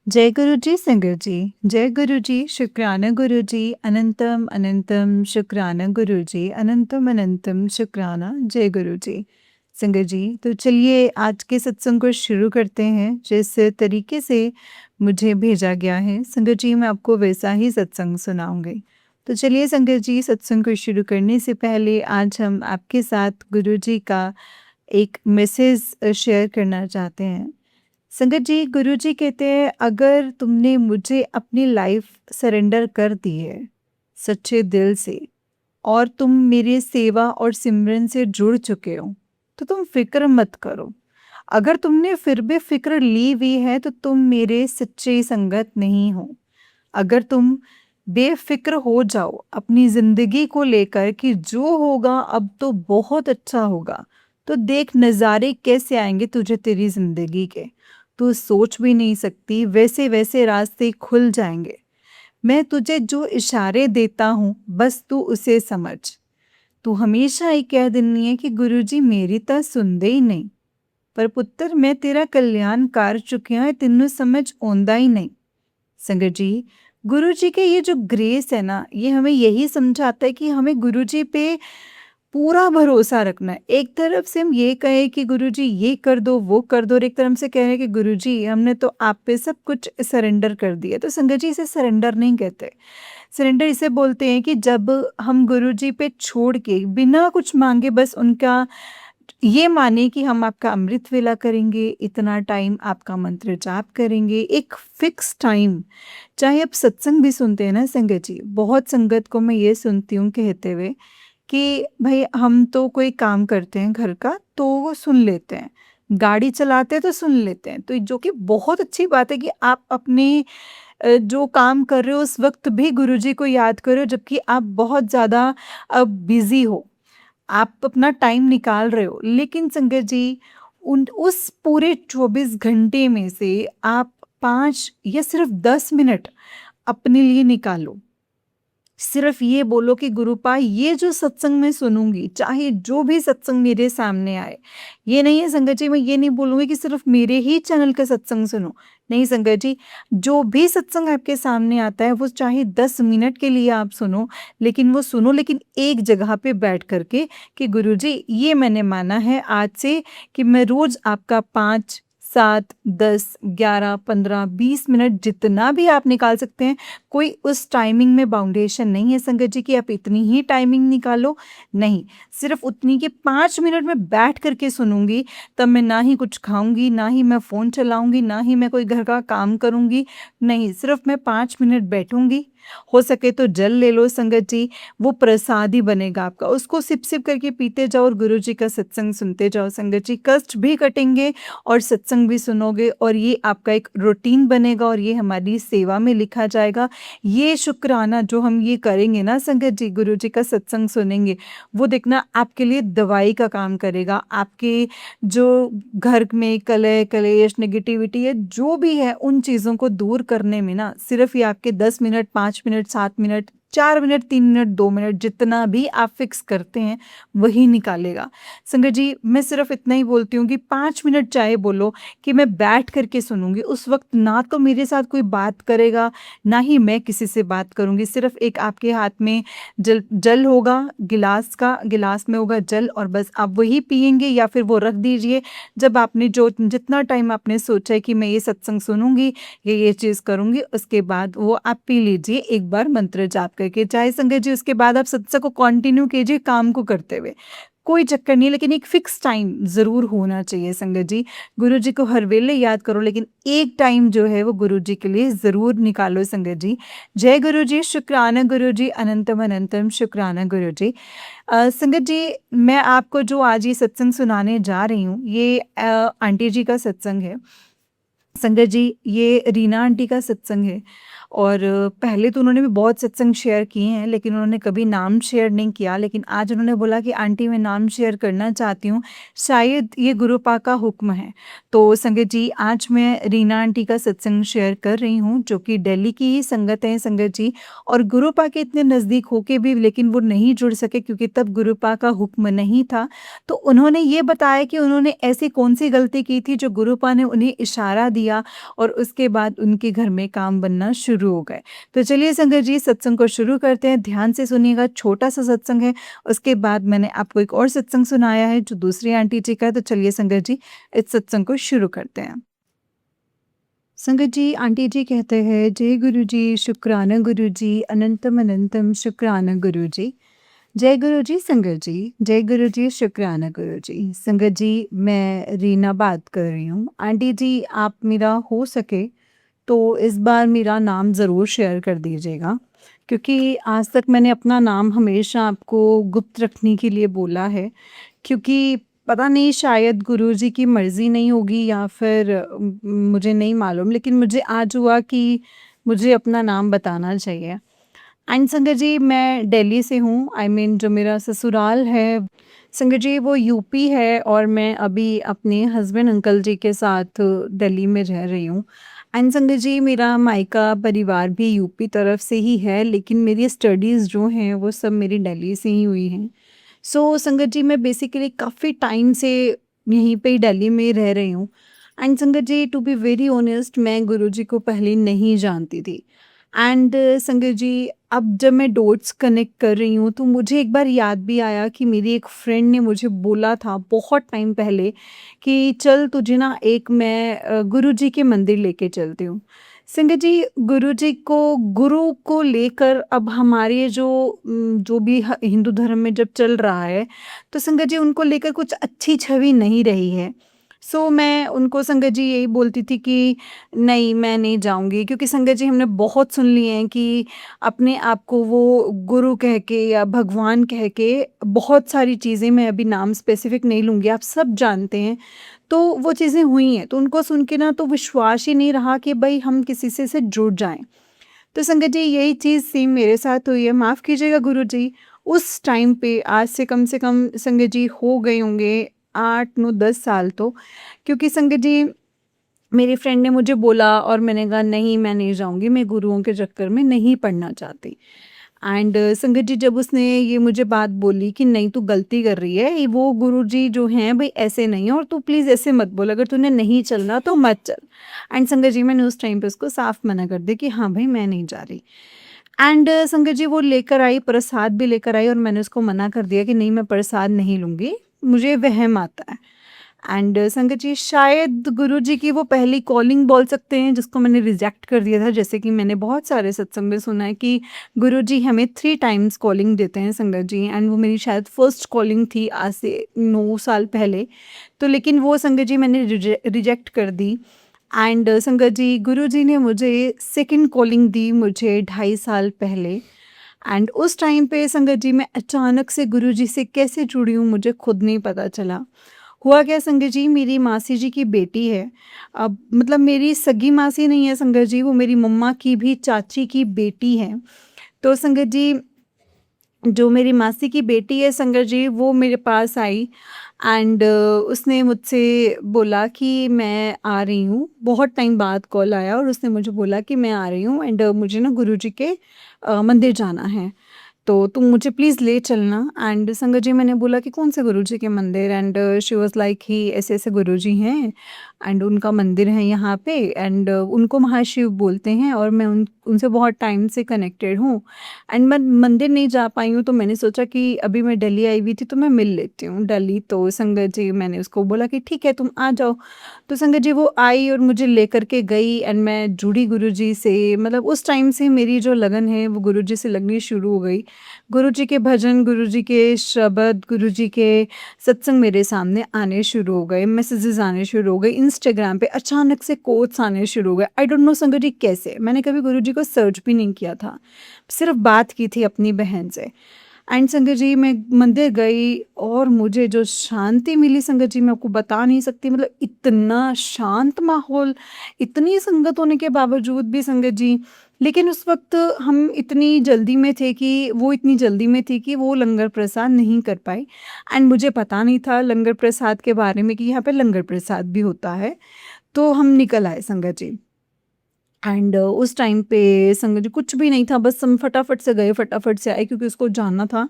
जय गुरु जी, संगत जी। जय गुरु जी, शुक्राना गुरु जी, अनंतम अनंतम शुक्राना गुरु जी, अनंतम अनंतम शुक्राना जय गुरु जी। संगत जी, तो चलिए आज के सत्संग को शुरू करते हैं जिस तरीके से मुझे भेजा गया है। संगत जी, मैं आपको वैसा ही सत्संग सुनाऊंगी। तो चलिए संगत जी, सत्संग को शुरू करने से पहले आज हम आपके साथ गुरु जी का एक मैसेज शेयर करना चाहते हैं। संगत जी, गुरु जी कहते हैं, अगर तुमने मुझे अपनी लाइफ सरेंडर कर दी है सच्चे दिल से और तुम मेरे सेवा और सिमरन से जुड़ चुके हो, तो तुम फिक्र मत करो। अगर तुमने फिर भी फिक्र ली हुई है तो तुम मेरे सच्चे संगत नहीं हो। अगर तुम बेफिक्र हो जाओ अपनी जिंदगी को लेकर कि जो होगा अब तो बहुत अच्छा होगा, तो देख नज़ारे कैसे आएंगे तुझे तेरी जिंदगी के। तू सोच भी नहीं सकती, वैसे वैसे रास्ते खुल जाएंगे। मैं तुझे जो इशारे देता हूँ बस तू उसे समझ। तू हमेशा ही कह दिनी है कि गुरुजी मेरी तो सुनदे ही नहीं, पर पुत्र मैं तेरा कल्याण कर चुकिया है, तेनू समझ आंदा ही नहीं। संगत जी, गुरु जी के ये जो ग्रेस है ना, ये हमें यही समझाता है कि हमें गुरु जी पे पूरा भरोसा रखना है। एक तरफ से हम ये कहें कि गुरु जी ये कर दो, वो कर दो, और एक तरफ से कह रहे हैं कि गुरु जी हमने तो आप पे सब कुछ सरेंडर कर दिया। तो संगत जी, इसे सरेंडर नहीं कहते। सरेंडर इसे बोलते हैं कि जब हम गुरु जी पे छोड़ के बिना कुछ मांगे बस उनका ये माने कि हम आपका अमृत वेला करेंगे, इतना टाइम आपका मंत्र जाप करेंगे, एक फिक्स टाइम। चाहे आप सत्संग भी सुनते हैं ना संगत जी, बहुत संगत को मैं ये सुनती हूँ कहते हुए कि भाई हम तो कोई काम करते हैं घर का तो वो सुन लेते हैं, गाड़ी चलाते हैं तो सुन लेते हैं, तो जो कि बहुत अच्छी बात है कि आप अपने जो काम कर रहे हो उस वक्त भी गुरुजी को याद करो, जबकि आप बहुत ज़्यादा बिजी हो, आप अपना टाइम निकाल रहे हो। लेकिन संगत जी, उन उस पूरे 24 घंटे में से आप 5 या सिर्फ 10 मिनट अपने लिए निकालो। सिर्फ ये बोलो कि गुरुपा ये जो सत्संग मैं सुनूंगी, चाहे जो भी सत्संग मेरे सामने आए, ये नहीं है संगत जी, मैं ये नहीं बोलूंगी कि सिर्फ मेरे ही चैनल का सत्संग सुनो। नहीं संगत जी, जो भी सत्संग आपके सामने आता है वो चाहे 10 मिनट के लिए आप सुनो, लेकिन वो सुनो, लेकिन एक जगह पे बैठ करके कि गुरु जी ये मैंने माना है आज से कि मैं रोज आपका 5, 7, 10, 11, 15, 20 मिनट जितना भी आप निकाल सकते हैं। कोई उस टाइमिंग में बाउंडेशन नहीं है संगत जी कि आप इतनी ही टाइमिंग निकालो। नहीं, सिर्फ उतनी कि 5 मिनट में बैठ करके सुनूंगी, तब मैं ना ही कुछ खाऊंगी, ना ही मैं फ़ोन चलाऊंगी, ना ही मैं कोई घर का काम करूंगी। नहीं, सिर्फ मैं 5 मिनट बैठूंगी। हो सके तो जल ले लो संगत जी, वो प्रसाद ही बनेगा आपका, उसको सिप सिप करके पीते जाओ और गुरु जी का सत्संग सुनते जाओ संगत जी। कष्ट भी कटेंगे और सत्संग भी सुनोगे, और ये आपका एक रूटीन बनेगा और ये हमारी सेवा में लिखा जाएगा। ये शुक्राना जो हम ये करेंगे ना संगत जी, गुरु जी का सत्संग सुनेंगे, वो देखना आपके लिए दवाई का काम करेगा। आपके जो घर में कलह कलेश नेगेटिविटी है जो भी है, उन चीज़ों को दूर करने में ना सिर्फ ये आपके 10 minute, 5 minute, 7 minute, 4 minute, 3 minute, 2 minute, जितना भी आप फिक्स करते हैं वही निकालेगा। संगत जी, मैं सिर्फ इतना ही बोलती हूँ कि 5 मिनट चाहे बोलो कि मैं बैठ करके सुनूंगी, उस वक्त ना तो मेरे साथ कोई बात करेगा, ना ही मैं किसी से बात करूंगी। सिर्फ एक आपके हाथ में जल जल होगा, गिलास का, गिलास में होगा जल, और बस आप वही पिएंगे या फिर वो रख दीजिए। जब आपने जो जितना टाइम आपने सोचा है कि मैं ये सत्संग सुनूंगी, ये चीज़ करूंगी, उसके बाद वो आप पी लीजिए एक बार मंत्र जाप करके। चाहे संगत जी उसके बाद आप सत्संग को कंटिन्यू कीजिए काम को करते हुए, कोई चक्कर नहीं, लेकिन एक फिक्स टाइम ज़रूर होना चाहिए संगत जी। गुरु जी को हर वेले याद करो, लेकिन एक टाइम जो है वो गुरु जी के लिए ज़रूर निकालो संगत जी। जय गुरु जी, शुक्राना गुरु जी, अनंतम अनंतम शुक्राना गुरु जी। संगत जी, मैं आपको जो आज ये सत्संग सुनाने जा रही हूँ, ये आंटी जी का सत्संग है। संगत जी, ये रीना आंटी का सत्संग है। और पहले तो उन्होंने भी बहुत सत्संग शेयर किए हैं, लेकिन उन्होंने कभी नाम शेयर नहीं किया। लेकिन आज उन्होंने बोला कि आंटी मैं नाम शेयर करना चाहती हूँ, शायद ये गुरुपा का हुक्म है। तो संगत जी, आज मैं रीना आंटी का सत्संग शेयर कर रही हूँ, जो कि दिल्ली की ही संगत है संगत जी। और गुरुपा के इतने नज़दीक होके भी लेकिन वो नहीं जुड़ सके, क्योंकि तब गुरुपा का हुक्म नहीं था। तो उन्होंने ये बताया कि उन्होंने ऐसी कौन-सी गलती की थी जो गुरुपा ने उन्हें इशारा दिया और उसके बाद उनके घर में काम बनना शुरू हो गए। तो चलिए संगत जी, सत्संग को शुरू करते हैं। ध्यान से सुनिएगा, छोटा-सा सत्संग है। उसके बाद मैंने आपको एक और सत्संग सुनाया है जो दूसरी आंटी जी का है। तो चलिए संगत जी, इस सत्संग को शुरू करते हैं। संगत जी, आंटी जी कहते हैं, जय गुरु जी, शुक्राना गुरु जी, अनंतम अनंतम शुक्राना गुरु जी। जय गुरु जी संगत जी, जय गुरु जी, शुक्राना गुरु जी। संगत जी, मैं रीना बात कर रही हूँ। आंटी जी, आप मेरा हो सके तो इस बार मेरा नाम ज़रूर शेयर कर दीजिएगा, क्योंकि आज तक मैंने अपना नाम हमेशा आपको गुप्त रखने के लिए बोला है, क्योंकि पता नहीं शायद गुरुजी की मर्ज़ी नहीं होगी या फिर मुझे नहीं मालूम, लेकिन मुझे आज हुआ कि मुझे अपना नाम बताना चाहिए। एंड संगत जी, मैं दिल्ली से हूँ, आई मीन जो मेरा ससुराल है संगत जी वो यूपी है, और मैं अभी अपने हस्बैंड अंकल जी के साथ दिल्ली में रह रही हूँ। एंड संगत जी, मेरा मायका परिवार भी यूपी तरफ से ही है, लेकिन मेरी स्टडीज़ जो हैं वो सब मेरी दिल्ली से ही हुई हैं। सो संगत जी, मैं बेसिकली काफ़ी टाइम से यहीं पे ही दिल्ली में रह रही हूँ। And Sangat ji, to be very honest, मैं गुरुजी को पहले नहीं जानती थी। एंड संगत जी, अब जब मैं डॉट्स कनेक्ट कर रही हूँ तो मुझे एक बार याद भी आया कि मेरी एक फ्रेंड ने मुझे बोला था बहुत टाइम पहले कि चल तुझे ना एक मैं गुरुजी के मंदिर लेके चलती हूँ। संगत जी, गुरुजी को गुरु को लेकर अब हमारे जो भी हिंदू धर्म में जब चल रहा है, तो संगत जी उनको लेकर कुछ अच्छी छवि नहीं रही है। सो मैं उनको संगत जी यही बोलती थी कि नहीं, मैं नहीं जाऊँगी, क्योंकि संगत जी हमने बहुत सुन लिए हैं कि अपने आप को वो गुरु कह के या भगवान कह के बहुत सारी चीज़ें, मैं अभी नाम स्पेसिफिक नहीं लूँगी, आप सब जानते हैं। तो वो चीज़ें हुई हैं, तो उनको सुन के ना तो विश्वास ही नहीं रहा कि भई हम किसी से जुड़ जाएँ। तो संगत जी यही चीज़ सेम मेरे साथ हुई है, माफ़ कीजिएगा गुरुजी। उस टाइम पे आज से कम संगत जी हो गए होंगे 8, 9, 10 साल तो, क्योंकि संगत जी मेरी फ्रेंड ने मुझे बोला और मैंने कहा नहीं, मैं नहीं जाऊँगी, मैं गुरुओं के चक्कर में नहीं पड़ना चाहती। एंड संगत जी जब उसने ये मुझे बात बोली कि नहीं तू गलती कर रही है, ये वो गुरुजी जो हैं भई ऐसे नहीं है, और तू प्लीज़ ऐसे मत बोल, अगर तूने नहीं चलना तो मत चल। एंड संगत जी मैंने उस टाइम पे उसको साफ मना कर दिया कि हाँ भाई, मैं नहीं जा रही। एंड संगत जी वो लेकर आई, प्रसाद भी लेकर आई, और मैंने उसको मना कर दिया कि नहीं, मैं प्रसाद नहीं लूँगी, मुझे वहम आता है। एंड संगत जी, शायद गुरुजी की वो पहली कॉलिंग बोल सकते हैं जिसको मैंने रिजेक्ट कर दिया था। जैसे कि मैंने बहुत सारे सत्संग में सुना है कि गुरुजी हमें 3 टाइम्स कॉलिंग देते हैं संगत जी, एंड वो मेरी शायद फर्स्ट कॉलिंग थी आज से 9 साल पहले। तो लेकिन वो संगत जी मैंने रिजेक्ट कर दी। एंड संगत जी, गुरुजी ने मुझे सेकंड कॉलिंग दी मुझे 2.5 साल पहले। एंड उस टाइम पे संगत जी मैं अचानक से गुरुजी से कैसे जुड़ी हूँ मुझे खुद नहीं पता चला। हुआ क्या संगत जी, मेरी मासी जी की बेटी है। अब मतलब मेरी सगी मासी नहीं है संगत जी, वो मेरी मम्मा की भी चाची की बेटी है। तो संगत जी, जो मेरी मासी की बेटी है संगत जी, वो मेरे पास आई। एंड उसने मुझसे बोला कि मैं आ रही हूँ। बहुत टाइम बाद कॉल आया और उसने मुझे बोला कि मैं आ रही हूँ, एंड मुझे ना गुरुजी के मंदिर जाना है, तो तुम मुझे प्लीज़ ले चलना। एंड संगत जी मैंने बोला कि कौन से गुरुजी के मंदिर, and she was like he ऐसे-ऐसे गुरुजी हैं, एंड उनका मंदिर है यहाँ पे, एंड उनको महाशिव बोलते हैं, और मैं उनसे बहुत टाइम से कनेक्टेड हूँ। एंड मैं मंदिर नहीं जा पाई हूँ, तो मैंने सोचा कि अभी मैं दिल्ली आई हुई थी तो मैं मिल लेती हूँ दिल्ली। तो संगत जी मैंने उसको बोला कि ठीक है तुम आ जाओ। तो संगत जी वो आई और मुझे लेकर के गई, एंड मैं जुड़ी गुरुजी से। मतलब उस टाइम से मेरी जो लगन है वो गुरुजी से लगनी शुरू हो गई। गुरुजी के भजन, गुरुजी के शब्द, गुरुजी के सत्संग मेरे सामने आने शुरू हो गए, मैसेजेस आने शुरू हो गए, इंस्टाग्राम पे अचानक से कोट्स आने शुरू हो गए। आई डोंट नो संगत जी कैसे, मैंने कभी गुरुजी को सर्च भी नहीं किया था, सिर्फ बात की थी अपनी बहन से। एंड संगत जी मैं मंदिर गई और मुझे जो शांति मिली संगत जी मैं आपको बता नहीं सकती, मतलब इतना शांत माहौल, इतनी संगत होने के बावजूद भी संगत जी। लेकिन उस वक़्त हम इतनी जल्दी में थे कि वो इतनी जल्दी में थी कि वो लंगर प्रसाद नहीं कर पाई एंड मुझे पता नहीं था लंगर प्रसाद के बारे में कि यहाँ पे लंगर प्रसाद भी होता है। तो हम निकल आए संगत जी। एंड उस टाइम पे संगत जी कुछ भी नहीं था, बस हम फटाफट से गए, फटाफट से आए क्योंकि उसको जाना था।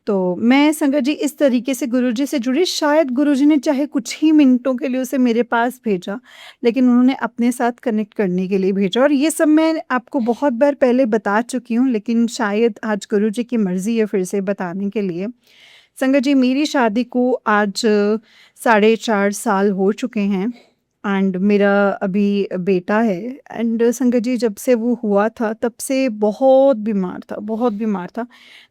तो मैं संगत जी इस तरीके से गुरुजी से जुड़ी, शायद गुरुजी ने चाहे कुछ ही मिनटों के लिए उसे मेरे पास भेजा, लेकिन उन्होंने अपने साथ कनेक्ट करने के लिए भेजा और ये सब मैं आपको बहुत बार पहले बता चुकी हूँ, लेकिन शायद आज गुरुजी की मर्ज़ी है फिर से बताने के लिए। संगत जी मेरी शादी को आज साढ़े 4 साल हो चुके हैं एंड मेरा अभी बेटा है। एंड संगत जी जब से वो हुआ था तब से बहुत बीमार था, बहुत बीमार था।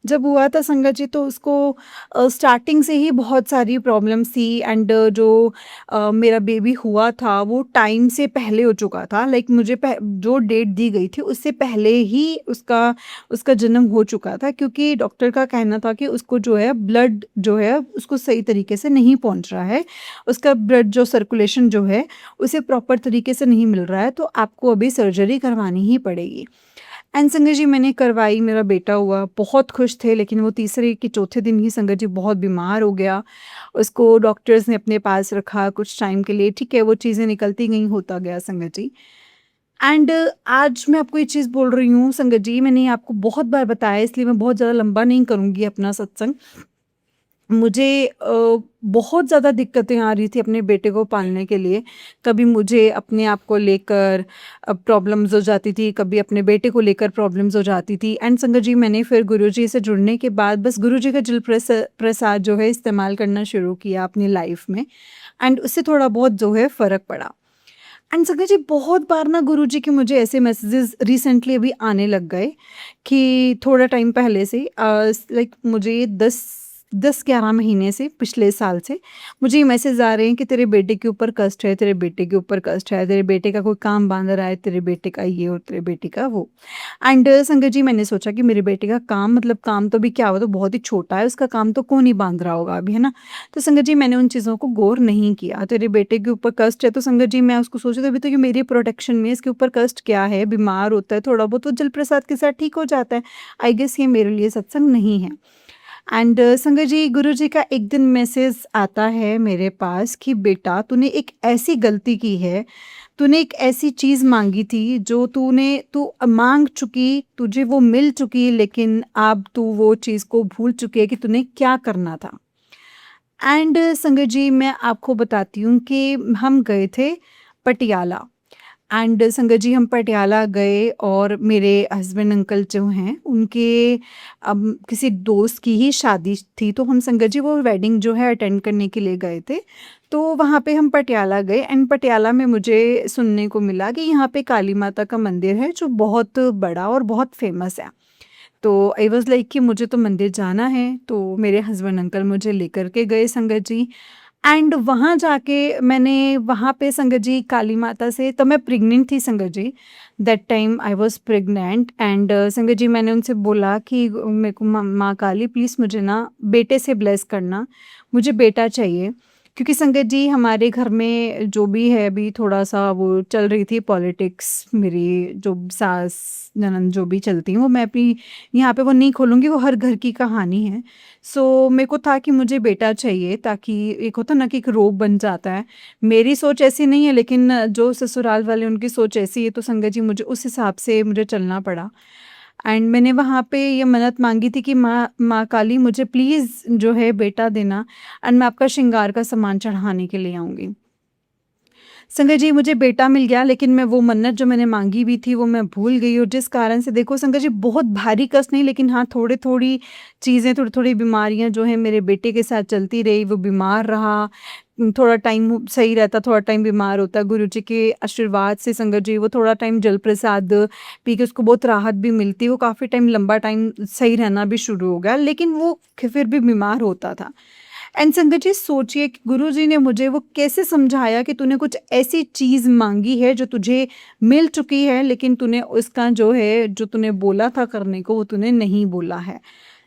जब हुआ था संगत जी तो उसको स्टार्टिंग से ही बहुत सारी प्रॉब्लम्स थी एंड जो मेरा बेबी हुआ था वो टाइम से पहले हो चुका था, लाइक मुझे जो डेट दी गई थी उससे पहले ही उसका उसका जन्म हो चुका था, क्योंकि डॉक्टर का कहना था कि उसको जो है ब्लड जो है उसको सही तरीके से नहीं पहुंच रहा है, उसका ब्लड जो सर्कुलेशन जो है उसे प्रॉपर तरीके से नहीं मिल रहा है, तो आपको अभी सर्जरी करवानी ही पड़ेगी। एंड संगत जी मैंने करवाई, मेरा बेटा हुआ, बहुत खुश थे, लेकिन वो तीसरे के चौथे दिन ही संगत जी बहुत बीमार हो गया। उसको डॉक्टर्स ने अपने पास रखा कुछ टाइम के लिए, ठीक है वो चीज़ें निकलती गई, होता गया संगत जी। एंड आज मैं आपको ये चीज़ बोल रही हूँ संगत जी, मैंने आपको बहुत बार बताया इसलिए मैं बहुत ज़्यादा लंबा नहीं करूँगी अपना सत्संग। मुझे बहुत ज़्यादा दिक्कतें आ रही थी अपने बेटे को पालने के लिए। कभी मुझे अपने आप को लेकर प्रॉब्लम्स हो जाती थी, कभी अपने बेटे को लेकर प्रॉब्लम्स हो जाती थी। एंड संगत जी मैंने फिर गुरुजी से जुड़ने के बाद बस गुरुजी का जल प्रसाद जो है इस्तेमाल करना शुरू किया अपनी लाइफ में एंड उससे थोड़ा बहुत जो है फ़र्क पड़ा। एंड संगत जी बहुत बार ना गुरुजी के मुझे ऐसे मैसेजेस रिसेंटली अभी आने लग गए कि थोड़ा टाइम पहले से लाइक मुझे 10-11 महीने से, पिछले साल से मुझे ये मैसेज आ रहे हैं कि तेरे बेटे के ऊपर कष्ट है, तेरे बेटे के ऊपर कष्ट है, तेरे बेटे का कोई काम बांध रहा है, तेरे बेटे का ये और तेरे बेटे का वो। एंड संगत जी मैंने सोचा कि मेरे बेटे का काम, मतलब काम तो भी क्या, हुआ तो बहुत ही छोटा है, उसका काम तो कौन ही बांध रहा होगा अभी, है ना। तो संगत जी मैंने उन चीज़ों को गौर नहीं किया। तेरे बेटे के ऊपर कष्ट है तो संगत जी मैं उसको सोची तो अभी तो ये मेरी प्रोटेक्शन में है, इसके ऊपर कष्ट क्या है, बीमार होता है थोड़ा बहुत, वो जल प्रसाद के साथ ठीक हो जाता है। आई गेस ये मेरे लिए सत्संग नहीं है। एंड संगत जी गुरुजी का एक दिन मैसेज आता है मेरे पास कि बेटा तूने एक ऐसी गलती की है, तूने एक ऐसी चीज़ मांगी थी जो तू मांग चुकी, तुझे वो मिल चुकी, लेकिन अब तू वो चीज़ को भूल चुकी है कि तूने क्या करना था। एंड संगत जी मैं आपको बताती हूँ कि हम गए थे पटियाला। एंड संगत जी हम पटियाला गए और मेरे हस्बैंड अंकल जो हैं उनके अब किसी दोस्त की ही शादी थी, तो हम संगत जी वो वेडिंग जो है अटेंड करने के लिए गए थे। तो वहाँ पे हम पटियाला गए एंड पटियाला में मुझे सुनने को मिला कि यहाँ पे काली माता का मंदिर है जो बहुत बड़ा और बहुत फेमस है। तो आई वाज़ लाइक कि मुझे तो मंदिर जाना है, तो मेरे हस्बैंड अंकल मुझे लेकर के गए संगत जी। एंड वहाँ जाके मैंने वहाँ पे संगत जी काली माता से, तो मैं प्रेग्नेंट थी Sangat ji, that time I was pregnant. And Sangat ji मैंने उनसे बोला कि मेरे को माँ काली प्लीज़ मुझे ना बेटे से ब्लेस करना, मुझे बेटा चाहिए। क्योंकि संगत जी हमारे घर में जो भी है अभी थोड़ा-सा वो चल रही थी पॉलिटिक्स, मेरी जो सास ननंद जो भी चलती हैं वो, मैं अपनी यहाँ पे वो नहीं खोलूँगी, वो हर घर की कहानी है। सो मेरे को था कि मुझे बेटा चाहिए, ताकि एक होता ना कि एक रोब बन जाता है। मेरी सोच ऐसी नहीं है, लेकिन जो ससुराल वाले उनकी सोच ऐसी है, तो संगत जी मुझे उस हिसाब से मुझे चलना पड़ा। एंड मैंने वहाँ पे ये मन्नत मांगी थी कि माँ काली मुझे प्लीज़ जो है बेटा देना एंड मैं आपका श्रृंगार का सामान चढ़ाने के लिए आऊँगी। संगत जी मुझे बेटा मिल गया, लेकिन मैं वो मन्नत जो मैंने मांगी भी थी वो मैं भूल गई, और जिस कारण से देखो संगत जी बहुत भारी कष्ट नहीं, लेकिन हाँ थोड़ी-थोड़ी चीज़ें, थोड़ी-थोड़ी बीमारियाँ जो हैं मेरे बेटे के साथ चलती रही। वो बीमार रहा, थोड़ा टाइम सही रहता, थोड़ा टाइम बीमार होता। गुरुजी के आशीर्वाद से संगत जी वो थोड़ा टाइम जल प्रसाद पी के उसको बहुत राहत भी मिलती। वो काफ़ी टाइम, लंबा टाइम सही रहना भी शुरू हो गया, लेकिन वो फिर भी बीमार होता था। एंड संगत जी सोचिए कि गुरुजी ने मुझे वो कैसे समझाया कि तूने कुछ ऐसी चीज़ मांगी है जो तुझे मिल चुकी है, लेकिन तूने उसका जो है, जो तूने बोला था करने को, वो तूने नहीं बोला है।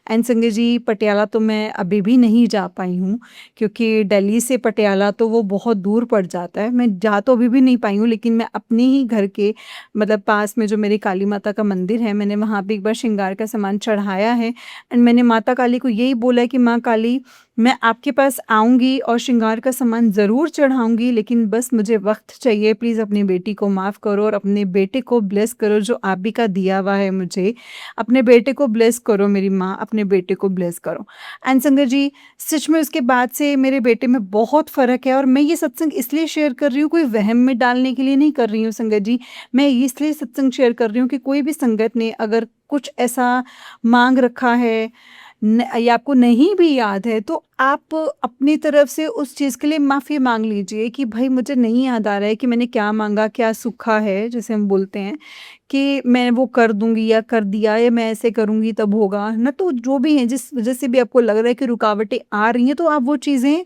एंड संजय जी, पटियाला तो मैं अभी भी नहीं जा पाई हूँ, क्योंकि दिल्ली से पटियाला तो वो बहुत दूर पड़ जाता है। मैं जा तो अभी भी नहीं पाई हूँ, लेकिन मैं अपने ही घर के मतलब पास में जो मेरी काली माता का मंदिर है, मैंने वहाँ पे एक बार श्रृंगार का सामान चढ़ाया है एंड मैंने माता काली को यही बोला है कि माँ काली, मैं आपके पास आऊँगी और श्रृंगार का सामान ज़रूर चढ़ाऊँगी, लेकिन बस मुझे वक़्त चाहिए। प्लीज़ अपनी बेटी को माफ़ करो और अपने बेटे को ब्लेस करो, जो आप ही का दिया हुआ है मुझे। अपने बेटे को ब्लेस करो मेरी माँ, अपने बेटे को ब्लेस करो। एंड संगत जी, सच में उसके बाद से मेरे बेटे में बहुत फ़र्क है और मैं ये सत्संग इसलिए शेयर कर रही हूँ, कोई वहम में डालने के लिए नहीं कर रही हूँ संगत जी। मैं इसलिए सत्संग शेयर कर रही हूँ कि कोई भी संगत ने अगर कुछ ऐसा माँग रखा है या आपको नहीं भी याद है, तो आप अपनी तरफ से उस चीज़ के लिए माफ़ी माँग लीजिए कि भाई मुझे नहीं याद आ रहा है कि मैंने क्या माँगा, क्या सूखा है, जैसे हम बोलते हैं कि मैं वो कर दूँगी या कर दिया या मैं ऐसे करूँगी तब होगा, ना। तो जो भी है, जिस वज़ह से भी आपको लग रहा है कि रुकावटें आ रही हैं, तो आप वो चीज़ें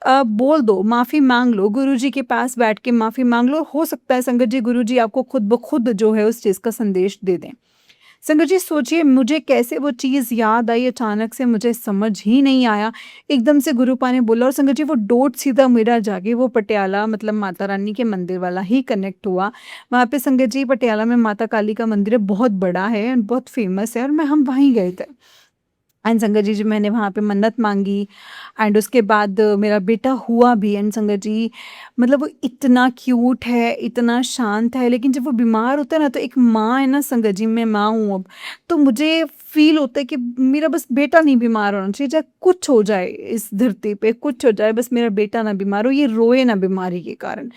बोल दो, माफ़ी माँग लो, गुरुजी के पास बैठ के माफ़ी माँग लो। हो सकता है संगत जी, गुरुजी आपको खुद ब खुद जो है उस चीज़ का संदेश दे दें। संगत जी, सोचिए मुझे कैसे वो चीज़ याद आई अचानक से, मुझे समझ ही नहीं आया। एकदम से गुरुपा ने बोला और संगत जी वो डोट सीधा मेरा जाके वो पटियाला मतलब माता रानी के मंदिर वाला ही कनेक्ट हुआ। वहाँ पे संगत जी पटियाला में माता काली का मंदिर है, बहुत बड़ा है एंड बहुत फ़ेमस है और हम वहीं गए थे। एंड संगत जी, मैंने वहाँ पे मन्नत माँगी एंड उसके बाद मेरा बेटा हुआ भी। एंड संगत जी, मतलब वो इतना क्यूट है, इतना शांत है, लेकिन जब वो बीमार होता है ना, तो एक माँ है ना संगत जी, मैं माँ हूँ अब, तो मुझे फ़ील होता है कि मेरा बस बेटा नहीं बीमार होना चाहिए, चाहे कुछ हो जाए इस धरती पे, कुछ हो जाए, बस मेरा बेटा ना बीमार हो, ये रोए ना बीमारी के कारण।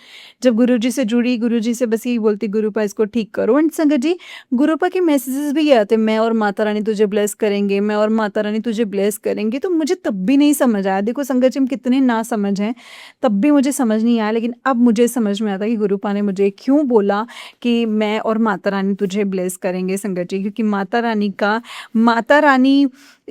जब गुरुजी से जुड़ी, गुरुजी से बस यही बोलती, गुरुपा इसको ठीक करो। एंड संगत जी, गुरुपा के मैसेजेस भी ये आते, मैं और माता रानी तुझे ब्लेस करेंगे, मैं और माता रानी तुझे ब्लेस करेंगे। तो मुझे तब भी नहीं समझ आया, देखो संगत जी हम कितने ना समझ हैं, तब भी मुझे समझ नहीं आया, लेकिन अब मुझे समझ में आता कि गुरुपा ने मुझे क्यों बोला कि मैं और माता रानी तुझे ब्लेस करेंगे संगत जी, क्योंकि माता रानी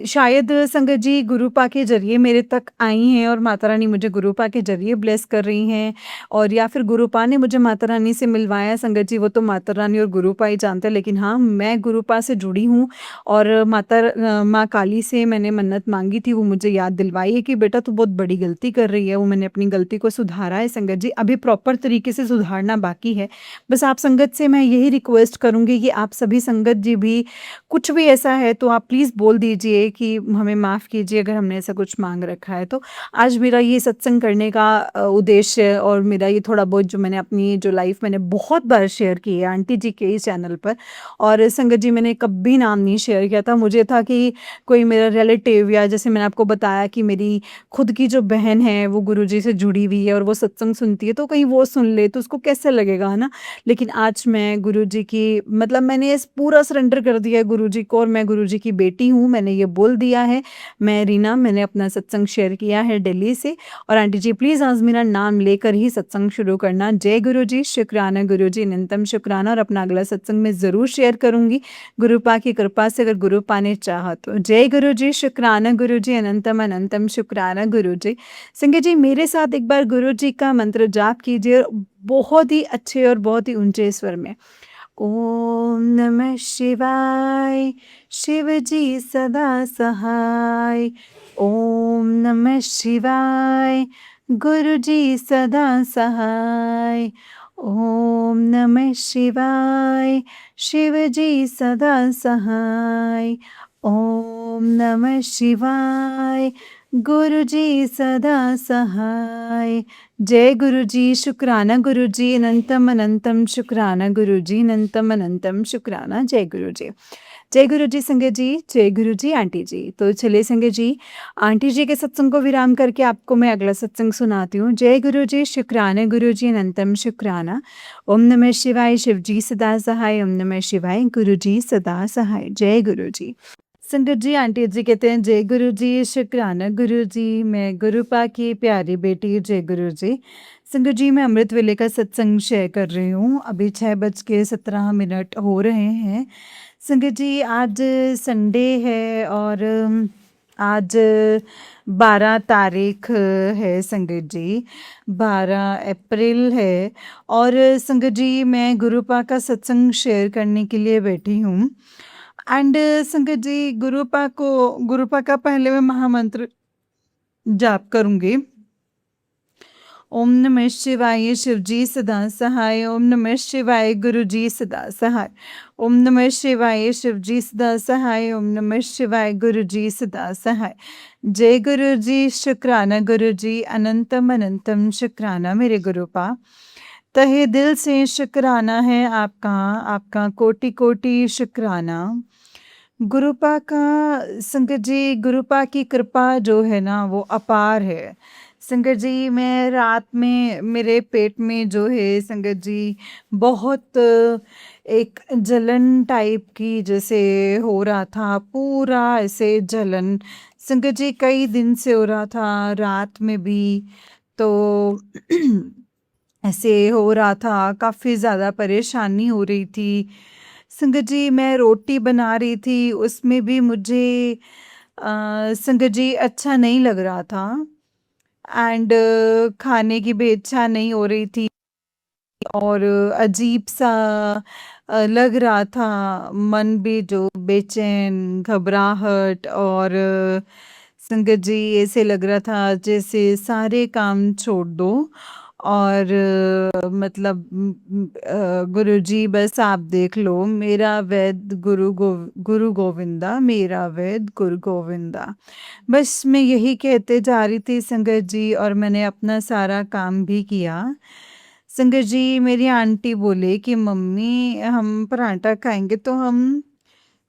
शायद संगत जी गुरुपा के ज़रिए मेरे तक आई हैं और माता रानी मुझे गुरुपा के ज़रिए ब्लेस कर रही हैं, और या फिर गुरुपा ने मुझे माता रानी से मिलवाया संगत जी, वो तो माता रानी और गुरुपा ही जानते हैं। लेकिन हाँ, मैं गुरुपा से जुड़ी हूँ और माँ काली से मैंने मन्नत मांगी थी, वो मुझे याद दिलवाई है कि बेटा तू बहुत बड़ी गलती कर रही है। वो मैंने अपनी गलती को सुधारा है संगत जी, अभी प्रॉपर तरीके से सुधारना बाकी है। बस आप संगत से मैं यही रिक्वेस्ट करूँगी कि आप सभी संगत जी भी कुछ भी ऐसा है तो आप प्लीज़ बोल दीजिए कि हमें माफ़ कीजिए अगर हमने ऐसा कुछ माँग रखा है तो। आज मेरा ये सत्संग करने का उद्देश्य और मेरा ये थोड़ा बहुत जो मैंने अपनी जो लाइफ़ मैंने बहुत बार शेयर की है आंटी जी के इस चैनल पर, और संगत जी मैंने कभी नाम नहीं शेयर किया था। मुझे था कि कोई मेरा रिलेटिव, या जैसे मैंने आपको बताया कि मेरी खुद की जो बहन है वो गुरुजी से जुड़ी हुई है और वो सत्संग सुनती है, तो कहीं वो सुन ले तो उसको कैसे लगेगा, है ना? लेकिन आज मैं गुरुजी की मतलब मैंने इस पूरा सरेंडर कर दिया है गुरुजी को, और मैं गुरुजी की बेटी हूँ, मैंने ये बोल दिया है। मैं रीना, मैंने अपना सत्संग शेयर किया है दिल्ली से, और आंटी जी प्लीज़ आज मेरा नाम लेकर ही सत्संग शुरू करना। जय गुरुजी, शुक्राना गुरुजी, अनंतम शुक्राना। और अपना अगला सत्संग मैं ज़रूर शेयर करूँगी गुरुपा की कृपा से, अगर गुरुपा ने चाहा तो। जय गुरुजी, शुक्राना गुरुजी, अनंतम अनंतम शुक्राना गुरुजी। संगत जी, मेरे साथ एक बार गुरुजी का मंत्र जाप कीजिए, बहुत ही अच्छे और बहुत ही ऊंचे स्वर में। ओम नमः शिवाय, शिव जी सदा सहाय। ओम नमः शिवाय, गुरु जी सदा सहाय। ओम नमः शिवाय, शिव जी सदा सहाय। ओम नमः शिवाय, गुरु जी सदा सहाय। जय गुरु जी, शुक्राना गुरु जी, अनंतम अनंतम शुक्राना गुरु जी, अनंतम अनंतम शुक्राना। जय गुरु जी। जय गुरु जी संगत जी, जय गुरु जी आंटी जी। तो चलिए संगत जी, आंटी जी के सत्संग को विराम करके आपको मैं अगला सत्संग सुनाती हूँ। जय गुरु जी, शुक्राना गुरु जी, अनंतम शुक्राना। ओम नमः शिवाय, शिव जी सदा सहाय। ओम नमः शिवाय, गुरु जी सदा सहाय। जय गुरु जी। संगत जी, आंटी जी कहते हैं जय गुरु जी, शुक्राना गुरु जी, मैं गुरुपा की प्यारी बेटी, जय गुरु जी। संगत जी, मैं अमृत वेले का सत्संग शेयर कर रही हूँ, अभी 6:17 हो रहे हैं। संगत जी, आज संडे है और आज 12 तारीख है संगत जी, 12 अप्रैल है, और संगत जी मैं गुरुपा का सत्संग शेयर करने के लिए बैठी हूँ। एंड संगत जी गुरुपा का पहले मैं महामंत्र जाप करूंगी। ओम नमः शिवाय शिवजी सदा सहाय। ओम नमः शिवाय गुरुजी सदा सहाय। ओम नमः शिवाय शिवजी सदा सहाय। ओम नमः शिवाय गुरुजी सदा सहाय। जय गुरुजी, शुक्राना गुरुजी, अनंतम अनंतम शुक्राना मेरे गुरुपा। तहे दिल से शुक्राना है आपका, आपका कोटि कोटि शुक्राना। गुरुपा का संगत जी, गुरुपा की कृपा जो है ना वो अपार है। संगत जी, मैं रात में मेरे पेट में जो है संगत जी बहुत एक जलन टाइप की जैसे हो रहा था, पूरा ऐसे जलन संगत जी कई दिन से हो रहा था, रात में भी तो ऐसे हो रहा था, काफ़ी ज़्यादा परेशानी हो रही थी। संगत जी मैं रोटी बना रही थी, उसमें भी मुझे संगत जी अच्छा नहीं लग रहा था एंड खाने की भी इच्छा नहीं हो रही थी और अजीब सा लग रहा था, मन भी जो बेचैन, घबराहट और संगत जी ऐसे लग रहा था जैसे सारे काम छोड़ दो और मतलब गुरुजी बस आप देख लो, मेरा वैद गुरु गोविंदा, मेरा वैद गुरु गोविंदा। बस मैं यही कहते जा रही थी संगत जी, और मैंने अपना सारा काम भी किया। संगत जी मेरी आंटी बोले कि मम्मी हम पराठा खाएंगे, तो हम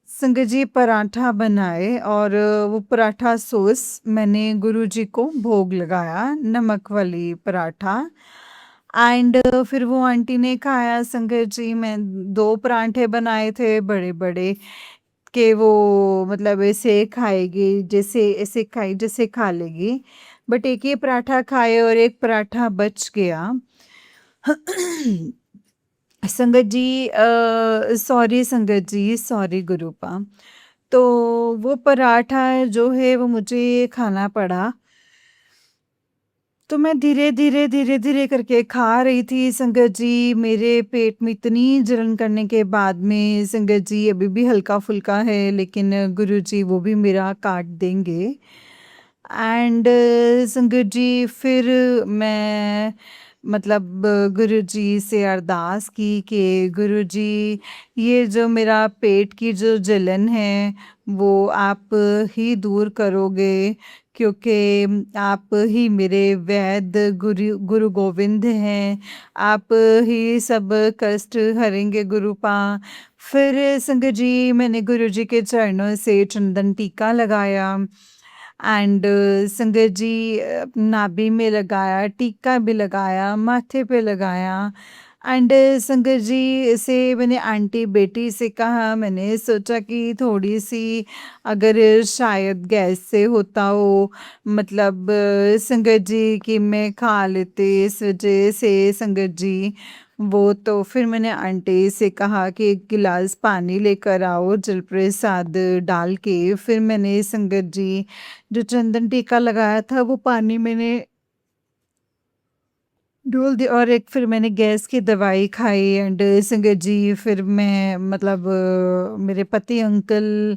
संगत जी पराठा बनाए और वो पराठा सॉस मैंने गुरुजी को भोग लगाया, नमक वाली पराठा। एंड फिर वो आंटी ने खाया। संगत जी मैं 2 पराठे बनाए थे बड़े बड़े, कि वो मतलब ऐसे खाएगी, जैसे ऐसे खाई जैसे खा लेगी, बट एक ही पराठा खाए और एक पराठा बच गया। संगत जी सॉरी संगत जी, सॉरी गुरुपा। तो वो पराठा जो है वो मुझे खाना पड़ा। तो मैं धीरे-धीरे करके खा रही थी संगत जी, मेरे पेट में इतनी जलन करने के बाद में संगत जी अभी भी हल्का-फुल्का है, लेकिन गुरुजी वो भी मेरा काट देंगे। एंड संगत जी फिर मैं मतलब गुरुजी से अरदास की कि गुरुजी ये जो मेरा पेट की जो जलन है वो आप ही दूर करोगे, क्योंकि आप ही मेरे वैद्य गुरु गोविंद हैं, आप ही सब कष्ट हरेंगे गुरुपा। फिर संगत जी मैंने गुरुजी के चरणों से चंदन टीका लगाया एंड संगत जी नाभि में लगाया, टीका भी लगाया, माथे पे लगाया एंड संगत जी से मैंने आंटी बेटी से कहा, मैंने सोचा कि थोड़ी सी अगर शायद गैस से होता हो, मतलब संगत जी कि मैं खा लेते इस वजह से संगत जी वो। तो फिर मैंने आंटी से कहा कि 1 गिलास पानी लेकर आओ जल प्रसाद डाल के। फिर मैंने संगत जी जो चंदन टीका लगाया था वो पानी मैंने डोल दी और एक फिर मैंने गैस की दवाई खाई एंड संगत जी फिर मैं मतलब मेरे पति अंकल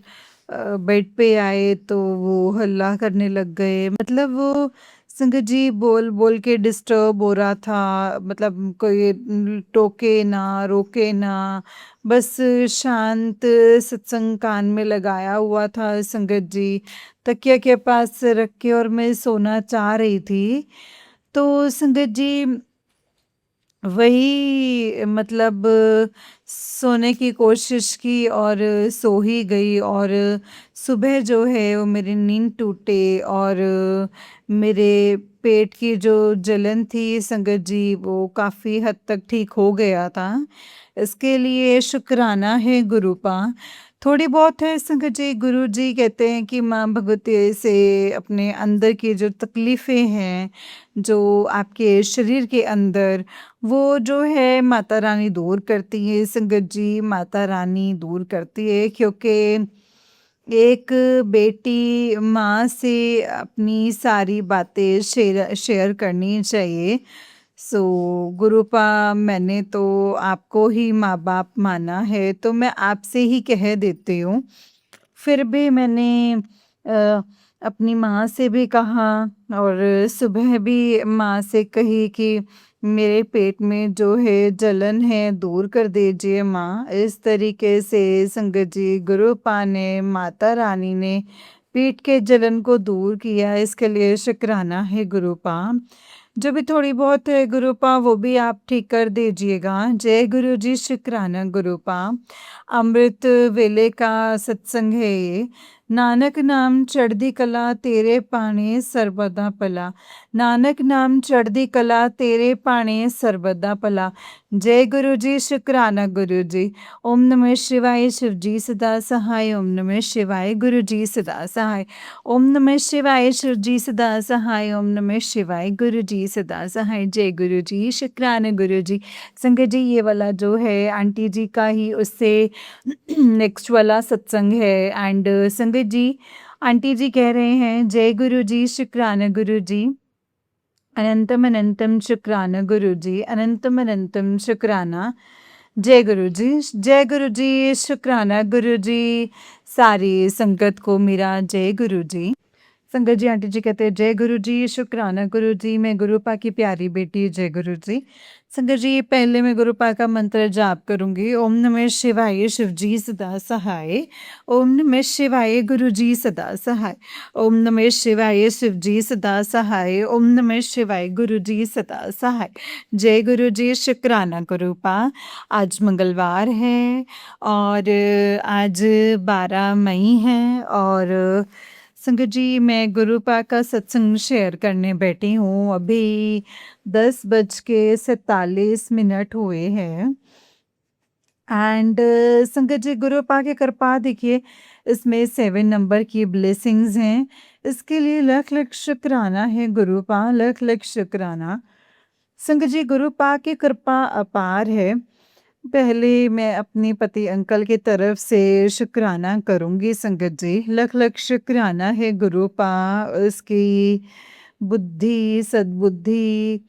बेड पे आए तो वो हल्ला करने लग गए, मतलब वो संगत जी बोल बोल के डिस्टर्ब हो रहा था, मतलब कोई टोके ना रोके ना, बस शांत सत्संग कान में लगाया हुआ था संगत जी, तकिया के पास रख के, और मैं सोना चाह रही थी। तो संगत जी वही मतलब सोने की कोशिश की और सो ही गई, और सुबह जो है वो मेरी नींद टूटे और मेरे पेट की जो जलन थी संगत जी वो काफ़ी हद तक ठीक हो गया था। इसके लिए शुक्राना है गुरुपा। थोड़ी बहुत है संगत जी, गुरु जी कहते हैं कि माँ भगवती से अपने अंदर की जो तकलीफ़ें हैं, जो आपके शरीर के अंदर, वो जो है माता रानी दूर करती है संगत जी, माता रानी दूर करती है, क्योंकि एक बेटी माँ से अपनी सारी बातें शेयर शेयर करनी चाहिए। सो गुरुपा मैंने तो आपको ही माँ-बाप माना है, तो मैं आपसे ही कह देती हूँ। फिर भी मैंने अपनी माँ से भी कहा और सुबह भी माँ से कही कि मेरे पेट में जो है जलन है दूर कर दीजिए माँ। इस तरीके से संगत जी गुरुपा ने, माता रानी ने पेट के जलन को दूर किया, इसके लिए शुक्राना है गुरुपा। जो भी थोड़ी बहुत है गुरुपा वो भी आप ठीक कर दीजिएगा। जय गुरु जी, शुक्राना गुरुपा। अमृत वेले का सत्संग है ये। नानक नाम चढ़दी कला तेरे पाणे सर्वदा भला। नानक नाम चढ़दी कला तेरे पाणे सर्वदा भला। जय गुरु जी, शुक्राना गुरु जी। ओम नमः शिवाय, शिव जी सदा सहाय। ओम नमः शिवाय, गुरु जी सदा सहाय। ओम नमः शिवाय, शिव जी सदा सहाय। ओम नमः शिवाय, गुरु जी सदा सहाय। जय गुरु जी, शुक्राना गुरु जी। संगत जी ये वाला जो है आंटी जी का ही उससे नेक्स्ट वाला सत्संग है। एंड संगत जी आंटी जी कह रहे हैं जय गुरु जी, शुक्राना गुरु जी। अनंतम अनंतम शुक्राना गुरु जी, अनंतम अनंतम शुक्राना। जय गुरु जी, जय गुरु जी, शुक्राना गुरु जी। सारी संगत को मेरा जय गुरु जी। संगत जी आंटी जी कहते हैं जय गुरु जी, शुक्राना गुरु जी। मैं गुरुपा की प्यारी बेटी, जय गुरु जी। संगत जी पहले मैं गुरुपा का मंत्र जाप करूंगी। ओम नमः शिवाय, शिव जी सदा सहाय। ओम नमः शिवाय, गुरु जी सदा सहाय। ओम नमः शिवाय, शिव जी सदा सहाय। ओम नमः शिवाय, गुरु जी सदा सहाय। जय गुरु जी, शुक्राना गुरुपा। आज मंगलवार है और आज 12 मई है और संगत जी मैं गुरुपा का सत्संग शेयर करने बैठी हूँ। अभी 10:47 हुए हैं एंड संगत जी गुरुपा की कृपा देखिए, इसमें 7 नंबर की ब्लेसिंग्स हैं। इसके लिए लख लख शुक्राना है गुरुपा, लख लख शुक्राना। संगत जी गुरुपा की कृपा अपार है। पहले मैं अपने पति अंकल की तरफ से शुक्राना करूंगी संगत जी। लख लख शुक्राना है गुरुपा, उसकी बुद्धि सद्बुद्धि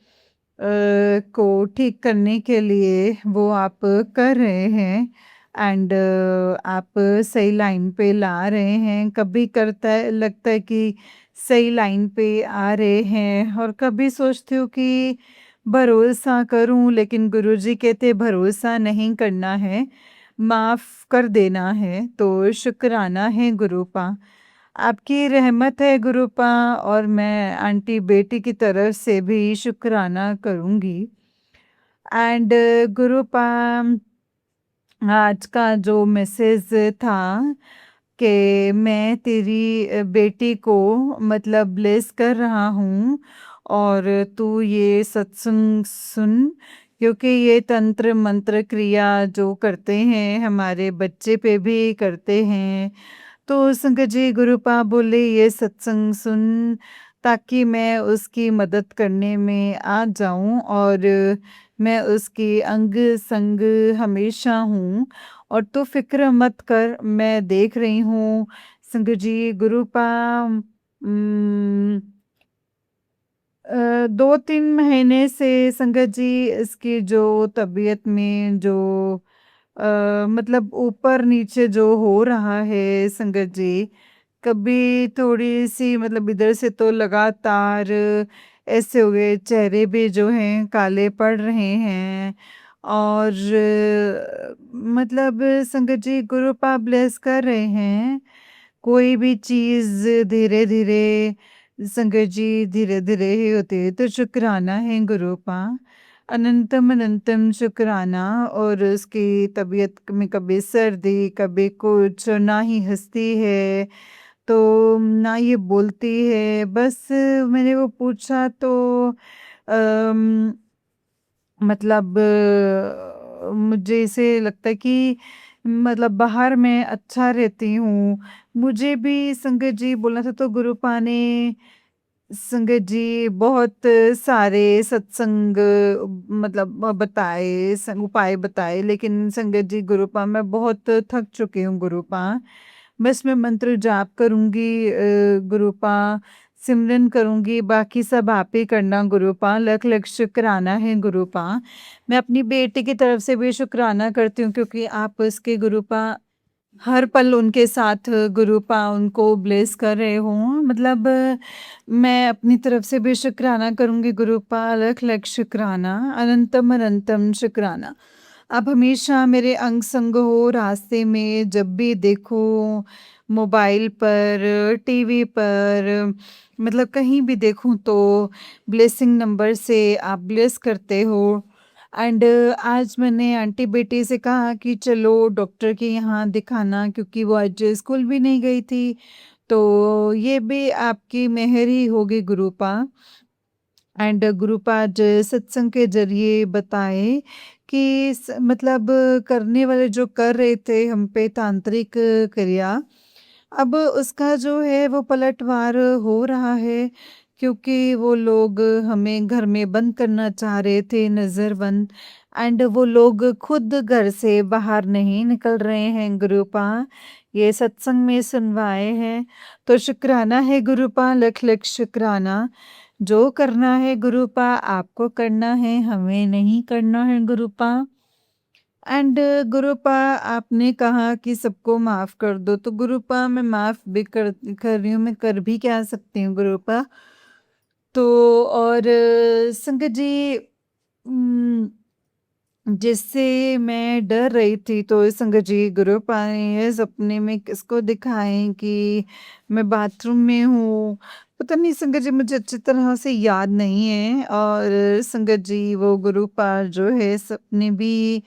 को ठीक करने के लिए वो आप कर रहे हैं एंड आप सही लाइन पे ला रहे हैं। कभी करता है लगता है कि सही लाइन पे आ रहे हैं और कभी सोचती हूँ कि भरोसा करूं, लेकिन गुरुजी कहते भरोसा नहीं करना है, माफ कर देना है। तो शुक्राना है गुरुपा, आपकी रहमत है गुरुपा और मैं आंटी बेटी की तरफ से भी शुक्राना करूंगी। एंड गुरुपा आज का जो मैसेज था कि मैं तेरी बेटी को मतलब ब्लेस कर रहा हूँ और तू ये सत्संग सुन, क्योंकि ये तंत्र मंत्र क्रिया जो करते हैं हमारे बच्चे पे भी करते हैं। तो संगत जी गुरुपा बोले ये सत्संग सुन ताकि मैं उसकी मदद करने में आ जाऊं और मैं उसकी अंग संग हमेशा हूँ और तो फिक्र मत कर, मैं देख रही हूँ। संगत जी गुरुपा 2-3 महीने से संगत जी इसकी जो तबीयत में जो मतलब ऊपर नीचे जो हो रहा है संगत जी, कभी थोड़ी सी मतलब इधर से तो लगातार ऐसे हो गए, चेहरे भी जो हैं काले पड़ रहे हैं और मतलब संगत जी गुरुपा ब्लेस कर रहे हैं। कोई भी चीज़ धीरे-धीरे संगत जी धीरे-धीरे ही होती है, तो शुक्राना है गुरुपा। अनंतम अनंतम शुक्राना। और उसकी तबीयत में कभी सर्दी, कभी कुछ, ना ही हँसती है, तो ना ये बोलती है। बस मैंने वो पूछा तो अम, मतलब मुझे ऐसे लगता है कि मतलब बाहर मैं अच्छा रहती हूँ। मुझे भी संगत जी बोलना था तो गुरुपा ने संगत जी बहुत सारे सत्संग मतलब बताए, उपाय बताए, लेकिन संगत जी गुरुपा मैं बहुत थक चुकी हूँ गुरुपा। बस मैं मंत्र जाप करूंगी गुरुपा, सिमरन करूँगी, बाकी सब आप ही करना गुरुपा, लख-लख शुक्राना है गुरुपा। मैं अपनी बेटी की तरफ से भी शुक्राना करती हूँ क्योंकि आप उसके गुरुपा हर पल उनके साथ गुरुपा उनको ब्लेस कर रहे हो। मतलब मैं अपनी तरफ से भी शुक्राना करूँगी गुरुपा, लख-लख शुक्राना, अनंतम अनंतम शुक्राना। आप हमेशा मेरे अंग संग हो रास्ते में, जब भी देखो मोबाइल पर, टीवी पर, मतलब कहीं भी देखूं तो ब्लेसिंग नंबर से आप ब्लेस करते हो। एंड आज मैंने आंटी बेटी से कहा कि चलो डॉक्टर के यहाँ दिखाना, क्योंकि वो आज स्कूल भी नहीं गई थी। तो ये भी आपकी मेहर ही होगी गुरुपा। एंड गुरुपा आज सत्संग के जरिए बताए कि मतलब करने वाले जो कर रहे थे हम पे तांत्रिक क्रिया, अब उसका जो है वो पलटवार हो रहा है, क्योंकि वो लोग हमें घर में बंद करना चाह रहे थे, नज़र बंद। एंड वो लोग खुद घर से बाहर नहीं निकल रहे हैं गुरुपा, ये सत्संग में सुनवाए हैं। तो शुक्राना है गुरुपा, लख लख शुक्राना। जो करना है गुरुपा आपको करना है, हमें नहीं करना है गुरुपा। एंड गुरुपा आपने कहा कि सबको माफ कर दो, तो गुरुपा मैं माफ भी कर रही हूँ, मैं कर भी क्या सकती हूँ गुरुपा। तो और संगत जी, जिससे मैं डर रही थी, तो संगत जी गुरुपा ने सपने में किसको दिखाएं कि मैं बाथरूम में हूँ। पता नहीं संगत जी, मुझे अच्छी तरह से याद नहीं है। और संगत जी वो गुरुपा जो है सपने भी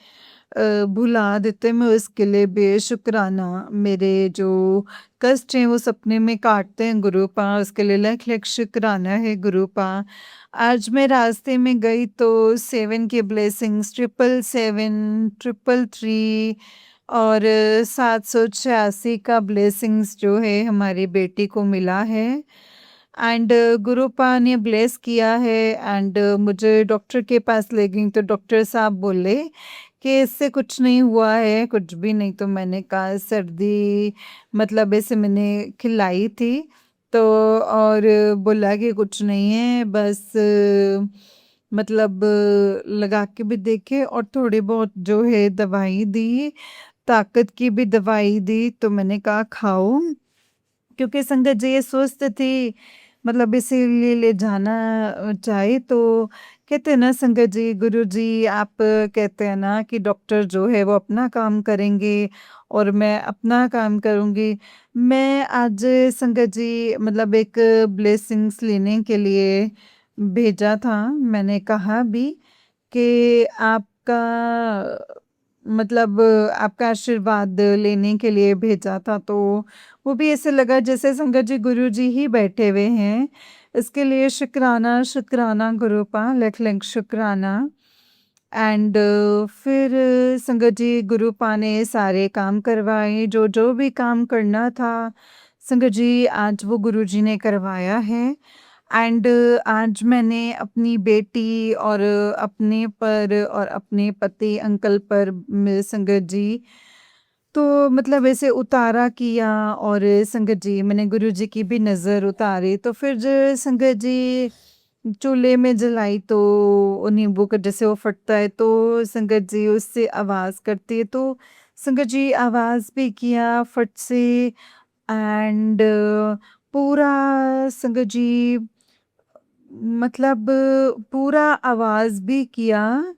भुला देते, मैं उसके लिए बेशुक्राना। मेरे जो कष्ट हैं वो सपने में काटते हैं गुरुपा, उसके लिए लख लख शुक्राना है गुरुपा। आज मैं रास्ते में गई तो 7 की ब्लेसिंग्स, 777, 333 और 786 का ब्लेसिंग्स जो है हमारी बेटी को मिला है। एंड गुरुपा ने ब्लेस किया है। एंड मुझे डॉक्टर के पास ले गई तो डॉक्टर साहब बोले कि इससे कुछ नहीं हुआ है, कुछ भी नहीं। तो मैंने कहा सर्दी, मतलब ऐसे मैंने खिलाई थी तो, और बोला कि कुछ नहीं है, बस मतलब लगा के भी देखे और थोड़ी बहुत जो है दवाई दी, ताकत की भी दवाई दी। तो मैंने कहा खाओ, क्योंकि संगत जी ये स्वस्थ थी, मतलब इसीलिए ले जाना चाहे। तो कहते हैं ना संगत जी, गुरु जी आप कहते हैं ना कि डॉक्टर जो है वो अपना काम करेंगे और मैं अपना काम करूंगी। मैं आज संगत जी मतलब एक ब्लेसिंग्स लेने के लिए भेजा था, मैंने कहा भी कि आपका मतलब आपका आशीर्वाद लेने के लिए भेजा था। तो वो भी ऐसे लगा जैसे संगत जी गुरु जी ही बैठे हुए हैं। इसके लिए शुक्राना शुक्राना गुरुपा, लख लख शुक्राना। एंड फिर संगत जी गुरुपा ने सारे काम करवाए, जो जो भी काम करना था संगत जी आज वो गुरु जी ने करवाया है। एंड आज मैंने अपनी बेटी और अपने पर और अपने पति अंकल पर संगत जी तो मतलब ऐसे उतारा किया, और संगत जी मैंने गुरु जी की भी नज़र उतारी। तो फिर जो संगत जी चूल्हे में जलाई तो वो नींबू का जैसे वो फटता है तो संगत जी उससे आवाज़ करती है, तो संगत जी आवाज़ भी किया फट से। एंड पूरा संगत जी मतलब पूरा आवाज़ भी किया।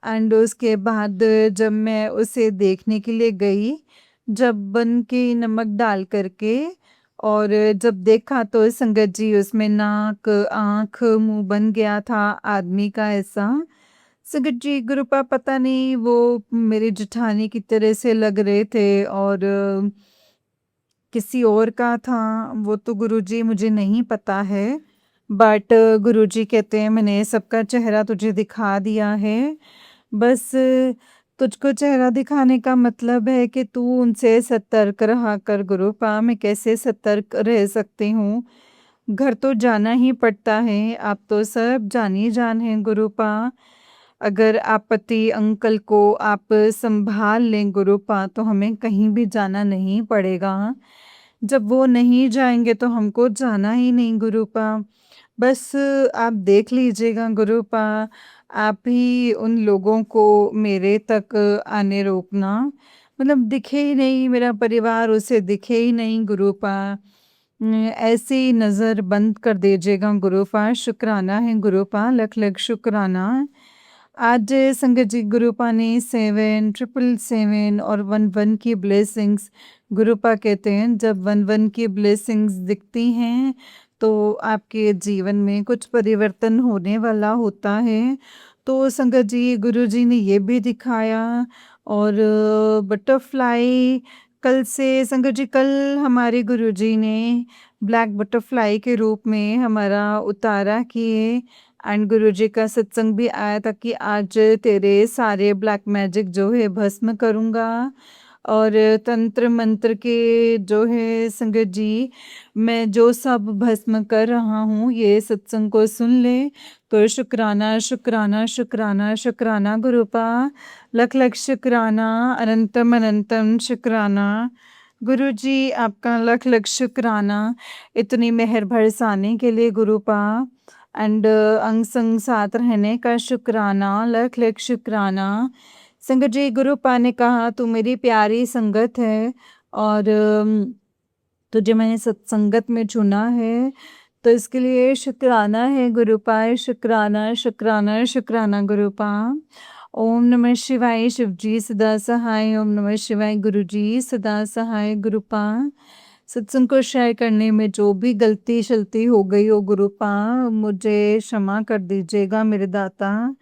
एंड उसके बाद जब मैं उसे देखने के लिए गई, जब बन के नमक डाल करके, और जब देखा तो संगत जी उसमें नाक, आँख, मुँह बन गया था आदमी का ऐसा। संगत जी गुरुपा पता नहीं वो मेरी जेठानी की तरह से लग रहे थे और किसी और का था, वो तो गुरुजी मुझे नहीं पता है। बट गुरुजी कहते हैं मैंने सबका चेहरा तुझे दिखा दिया है, बस तुझको चेहरा दिखाने का मतलब है कि तू उनसे सतर्क रहा कर गुरुपा। मैं कैसे सतर्क रह सकती हूँ, घर तो जाना ही पड़ता है, आप तो सब जानी जान हैं गुरुपा। अगर आप पति अंकल को आप संभाल लें गुरुपा तो हमें कहीं भी जाना नहीं पड़ेगा। जब वो नहीं जाएँगे तो हमको जाना ही नहीं गुरुपा। बस आप देख लीजिएगा गुरुपा, आप ही उन लोगों को मेरे तक आने रोकना। मतलब दिखे ही नहीं, मेरा परिवार उसे दिखे ही नहीं गुरुपा। ऐसे ही नज़र बंद कर दीजिएगा गुरुपा, शुक्राना है गुरुपा, लख-लख शुक्राना। आज संगत जी गुरुपा ने 7, 777 और 11 की ब्लेसिंग्स, गुरुपा कहते हैं जब 11 की ब्लेसिंग्स दिखती हैं तो आपके जीवन में कुछ परिवर्तन होने वाला होता है। तो संगत जी गुरुजी ने ये भी दिखाया। और बटरफ्लाई कल से संगत जी, कल हमारे गुरुजी ने ब्लैक बटरफ्लाई के रूप में हमारा उतारा किए। एंड गुरुजी का सत्संग भी आया था कि आज तेरे सारे ब्लैक मैजिक जो है भस्म करूँगा। और तंत्र मंत्र के जो है संगत जी, मैं जो सब भस्म कर रहा हूँ ये सत्संग को सुन ले। तो शुक्राना शुक्राना शुक्राना शुक्राना गुरुपा, लख लख शुक्राना, अनंतम अनंतम शुक्राना। गुरुजी आपका लख लख शुक्राना, इतनी मेहर बरसाने के लिए गुरुपा। एंड अंग संग साथ रहने का शुक्राना, लख लख शुक्राना। संगत जी गुरुपा ने कहा तू मेरी प्यारी संगत है और तुझे मैंने सत्संगत में चुना है, तो इसके लिए शुक्राना है गुरुपा, शुक्राना शुक्राना शुक्राना गुरुपा। ओम नमः शिवाय, शिवजी सदा सहाय। ओम नमः शिवाय, गुरुजी सदा सहाय गुरुपा। सत्संग को शेयर करने में जो भी गलती शलती हो गई हो गुरुपा, मुझे क्षमा कर दीजिएगा मेरे दाता।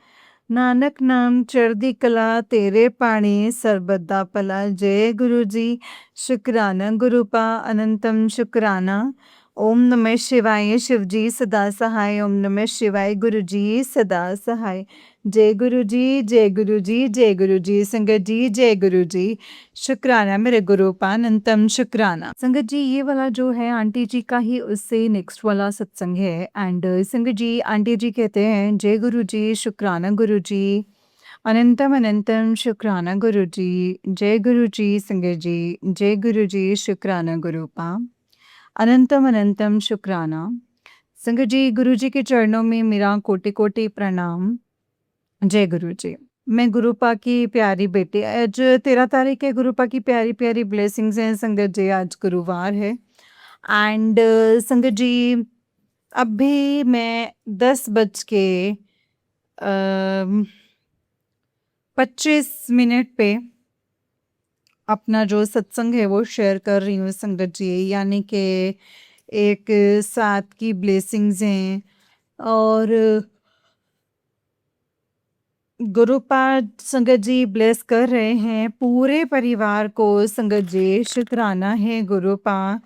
नानक नाम चढ़दी कला, तेरे पाणी सर्बदा भला। जय गुरु जी, शुक्राना गुरुपा, अनंतम शुक्राना। ओम नमः शिवाय, शिवजी सदा सहाय। ओम नमः शिवाय, गुरुजी सदा सहाय। जय गुरु जी, जय गुरु जी, जय गुरु जी। संगत जी जय गुरु जी, शुक्राना मेरे गुरुपा, अनंतम शुक्राना। संगत जी ये वाला जो है आंटी जी का ही उससे नेक्स्ट वाला सत्संग है। एंड संगत जी आंटी जी कहते हैं जय गुरु जी, शुक्राना गुरु जी, अनंतम अनंतम शुक्राना गुरु जी। जय गुरु जी संगत जी, जय गुरु जी, शुक्राना गुरुपा, अनंतम अनंतम शुक्राना। संगत जी गुरु जी के चरणों में मेरा कोटि कोटि प्रणाम। जय गुरु जी। मैं गुरुपा की प्यारी बेटी, आज 13 तारीख है, गुरुपा की प्यारी प्यारी ब्लेसिंग्स हैं संगत जी। आज गुरुवार है एंड संगत जी अभी मैं 10 बज के 25 मिनट पे अपना जो सत्संग है वो शेयर कर रही हूँ संगत जी। यानी कि एक साथ की ब्लेसिंग्स हैं और गुरुपाद संगत जी ब्लेस कर रहे हैं पूरे परिवार को। संगत जी शुक्राना है गुरुपा।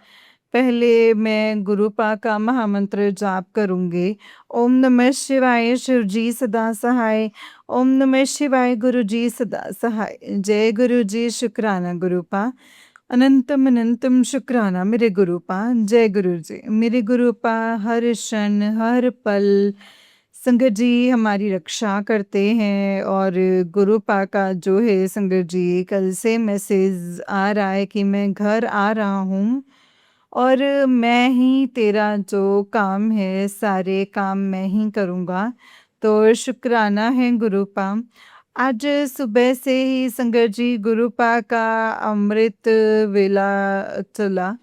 पहले मैं गुरुपा का महामंत्र जाप करूंगी। ओम नमः शिवाय, शिव जी सदा सहाय। ओम नमः शिवाय, गुरु जी सदा सहाय। जय गुरु जी, शुक्राना गुरुपा, अनंतम अनंतम शुक्राना मेरे गुरुपा। जय गुरु जी, मेरे गुरुपा हर क्षण हर पल संगत जी हमारी रक्षा करते हैं। और गुरुपा का जो है संगत जी कल से मैसेज आ रहा है कि मैं घर आ रहा हूँ और मैं ही तेरा जो काम है सारे काम मैं ही करूँगा। तो शुक्राना है गुरुपा। आज सुबह से ही संगत जी गुरुपा का अमृत वेला चला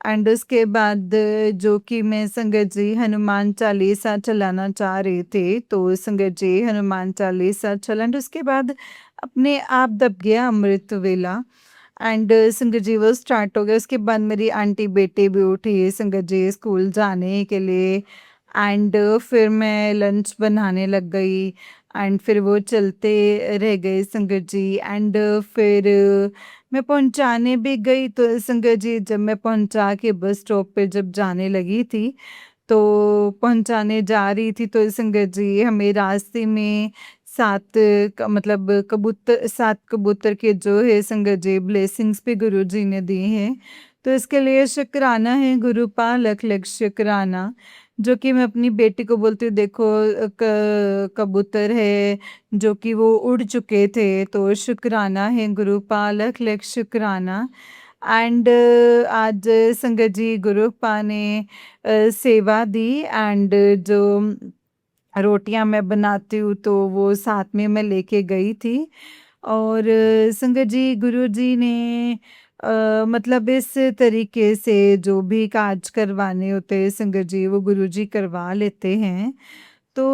एंड उसके बाद जो कि मैं संगत जी हनुमान चालीसा चलाना चाह रहे थे, तो संगत जी हनुमान चालीसा चला एंड उसके बाद अपने आप दब गया अमृत वेला एंड संगत जी वो स्टार्ट हो गया। उसके बाद मेरी आंटी बेटी भी उठी संगत जी स्कूल जाने के लिए एंड फिर मैं लंच बनाने लग गई एंड फिर वो चलते रह गए संगत जी एंड फिर मैं पहुंचाने भी गई। तो संगत जी जब मैं पहुंचा के बस स्टॉप पे जब जाने लगी थी, तो पहुंचाने जा रही थी तो संगत जी हमें रास्ते में 7 मतलब कबूतर 7 कबूतर के जो है संगत जी ब्लेसिंग्स भी गुरुजी ने दी हैं। तो इसके लिए शुक्राना है गुरुपा, लख लख शुक्राना। जो कि मैं अपनी बेटी को बोलती हूँ देखो कबूतर है जो कि वो उड़ चुके थे, तो शुक्राना है गुरुपा, लख लख शुक्राना। एंड आज संगत जी गुरुपा ने सेवा दी एंड जो रोटियां मैं बनाती हूँ तो वो साथ में मैं लेके गई थी और संगत जी गुरुजी ने मतलब इस तरीके से जो भी काज करवाने होते हैं संगत जी वो गुरुजी करवा लेते हैं। तो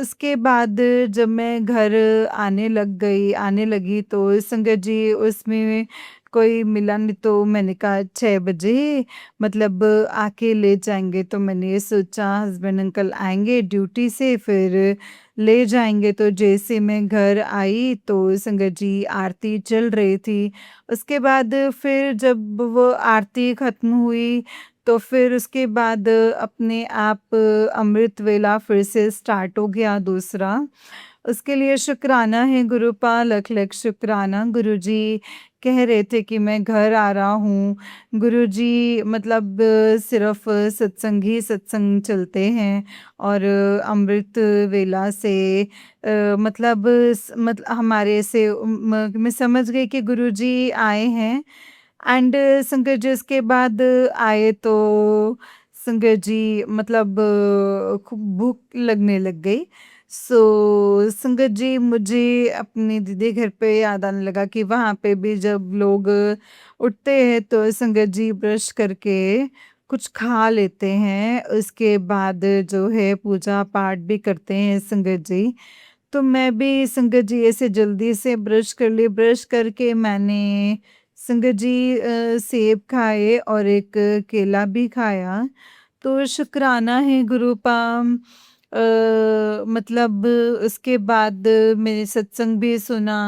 उसके बाद जब मैं घर आने लगी तो संगत जी उसमें कोई मिला नहीं तो मैंने कहा 6 बजे मतलब आके ले जाएँगे। तो मैंने सोचा हस्बैंड अंकल आएँगे ड्यूटी से फिर ले जाएँगे। तो जैसे मैं घर आई तो संगत जी आरती चल रही थी। उसके बाद फिर जब वो आरती ख़त्म हुई तो फिर उसके बाद अपने आप अमृत वेला फिर से स्टार्ट हो गया दूसरा। उसके लिए शुक्राना है गुरुपा, लख-लख शुक्राना। गुरुजी कह रहे थे कि मैं घर आ रहा हूँ। गुरुजी मतलब सिर्फ़ सत्संग ही सत्संग चलते हैं और अमृत वेला से मतलब हमारे से मैं समझ गई कि गुरुजी आए हैं एंड संगत जी उसके बाद आए तो संगत जी मतलब खूब भूख लगने लग गई। सो संगत जी मुझे अपनी दीदी घर पे याद आने लगा कि वहाँ पे भी जब लोग उठते हैं तो संगत जी ब्रश करके कुछ खा लेते हैं। उसके बाद जो है पूजा पाठ भी करते हैं संगत जी। तो मैं भी संगत जी ऐसे जल्दी से ब्रश कर ली, ब्रश करके मैंने संगत जी सेब खाए और एक केला भी खाया। तो शुक्राना है गुरुपाम मतलब उसके बाद मैंने सत्संग भी सुना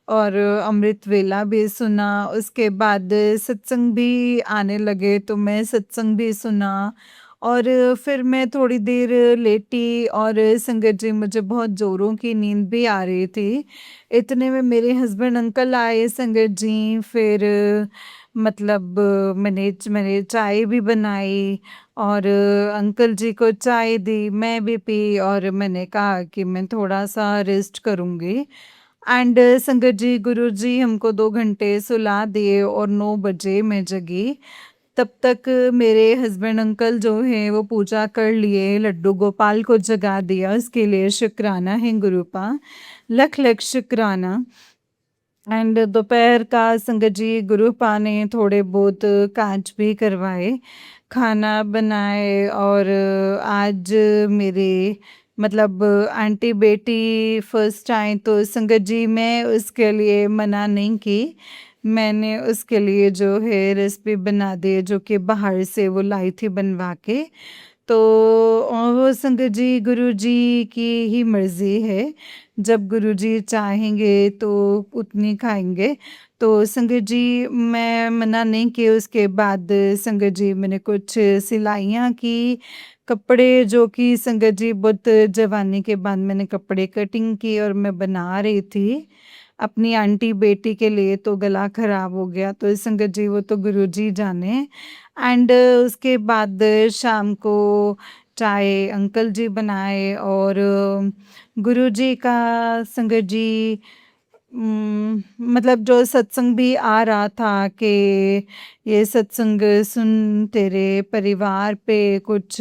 और अमृत वेला भी सुना। उसके बाद सत्संग भी आने लगे तो मैं सत्संग भी सुना और फिर मैं थोड़ी देर लेटी और संगत जी मुझे बहुत ज़ोरों की नींद भी आ रही थी। इतने में मेरे हस्बैंड अंकल आए संगत जी फिर मतलब मैंने चाय भी बनाई और अंकल जी को चाय दी, मैं भी पी और मैंने कहा कि मैं थोड़ा-सा रेस्ट करूँगी एंड संगत जी गुरुजी हमको 2 घंटे सुला दिए और 9 बजे मैं जगी। तब तक मेरे हस्बैंड अंकल जो हैं वो पूजा कर लिए, लड्डू गोपाल को जगा दिया, उसके लिए शुक्राना है गुरुपा, लख-लख शुक्राना। एंड दोपहर का संगत जी गुरुपा ने थोड़े बहुत काज भी करवाए, खाना बनाए और आज मेरे मतलब आंटी बेटी फर्स्ट आई तो संगत जी मैं उसके लिए मना नहीं की। मैंने उसके लिए जो है रेसिपी बना दी जो कि बाहर से वो लाई थी बनवा के। तो वो संगत जी गुरुजी की ही मर्ज़ी है, जब गुरुजी चाहेंगे तो उतनी खाएँगे। तो संगत जी मैं मना नहीं की उसके बाद संगत जी मैंने कुछ सिलाइयाँ की, कपड़े जो कि संगत जी बहुत जवानी के बाद मैंने कपड़े कटिंग की और मैं बना रही थी। अपनी आंटी बेटी के लिए तो गला खराब हो गया तो संगत जी वो तो गुरुजी जाने एंड उसके बाद शाम को चाय अंकल जी बनाए और गुरुजी का संगत जी मतलब जो सत्संग भी आ रहा था कि ये सत्संग सुन तेरे परिवार पे कुछ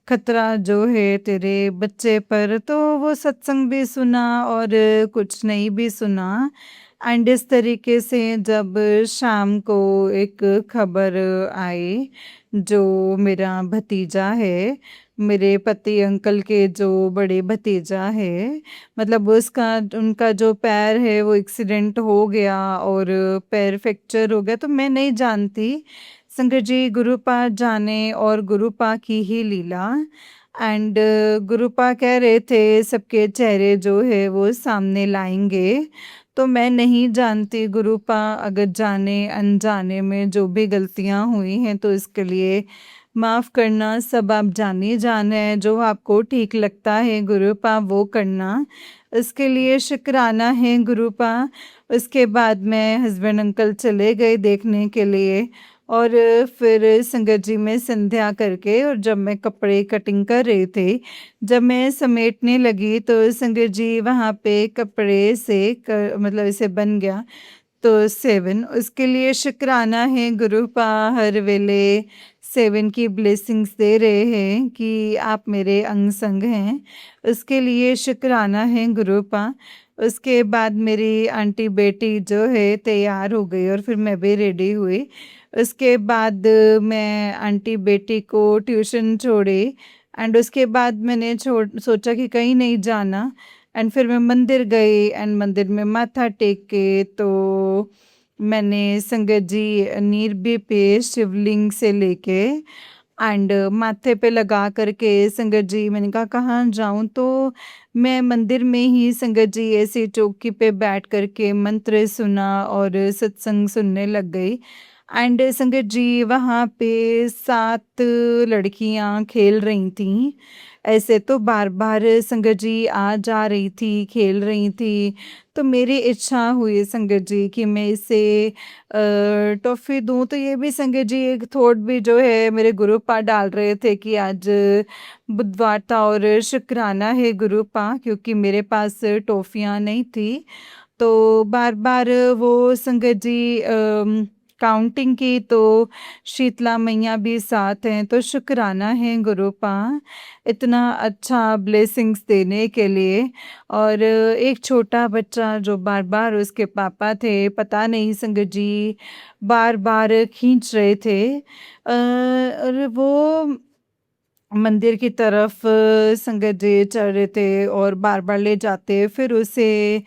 खतरा जो है तेरे बच्चे पर तो वो सत्संग भी सुना और कुछ नहीं भी सुना एंड इस तरीके से जब शाम को एक खबर आई जो मेरा भतीजा है मेरे पति अंकल के जो बड़े भतीजा है मतलब उसका उनका जो पैर है वो एक्सीडेंट हो गया और पैर फ्रैक्चर हो गया तो मैं नहीं जानती संगत जी गुरुपा जाने और गुरुपा की ही लीला एंड गुरुपा कह रहे थे सबके चेहरे जो है वो सामने लाएंगे तो मैं नहीं जानती गुरुपा अगर जाने अनजाने में जो भी गलतियां हुई हैं तो इसके लिए माफ़ करना सब आप जाने जान है जो आपको ठीक लगता है गुरुपा वो करना इसके लिए शुक्राना है गुरुपा। उसके बाद मैं हस्बैंड अंकल चले गए देखने के लिए और फिर संगत जी में संध्या करके और जब मैं कपड़े कटिंग कर रही थी जब मैं समेटने लगी तो संगत जी वहाँ पे कपड़े से मतलब ऐसे बन गया तो 7 उसके लिए शुक्राना है गुरु पा हर वेले 7 की ब्लेसिंग्स दे रहे हैं कि आप मेरे अंग संग हैं, उसके लिए शुक्राना है गुरु पा। उसके बाद मेरी आंटी बेटी जो है तैयार हो गई और फिर मैं भी रेडी हुई। उसके बाद मैं आंटी बेटी को ट्यूशन छोड़ी एंड उसके बाद मैंने सोचा कि कहीं नहीं जाना एंड फिर मैं मंदिर गई एंड मंदिर में माथा टेक के तो मैंने संगत जी नीरबे पे शिवलिंग से लेके एंड माथे पे लगा करके संगत जी मैंने कहा कहाँ जाऊं, तो मैं मंदिर में ही संगत जी ऐसे चौकी पे बैठ करके मंत्र सुना और सत्संग सुनने लग गई एंड संगत जी वहाँ पे 7 लड़कियाँ खेल रही थीं। ऐसे तो बार-बार संगत जी आ जा रही थी, खेल रही थी, तो मेरी इच्छा हुई संगत जी कि मैं इसे टॉफ़ी दूँ, तो ये भी संगत जी एक थॉट भी जो है मेरे गुरुपा डाल रहे थे कि आज बुधवार था और शुक्राना है गुरुपा क्योंकि मेरे पास टॉफ़ियाँ नहीं थी। तो बार-बार वो संगत जी काउंटिंग की तो शीतला मैया भी साथ हैं, तो शुक्राना है गुरुपा इतना अच्छा ब्लेसिंग्स देने के लिए। और एक छोटा बच्चा जो बार-बार उसके पापा थे, पता नहीं संगत जी बार-बार खींच रहे थे और वो मंदिर की तरफ संगत जी चल रहे थे और बार-बार ले जाते, फिर उसे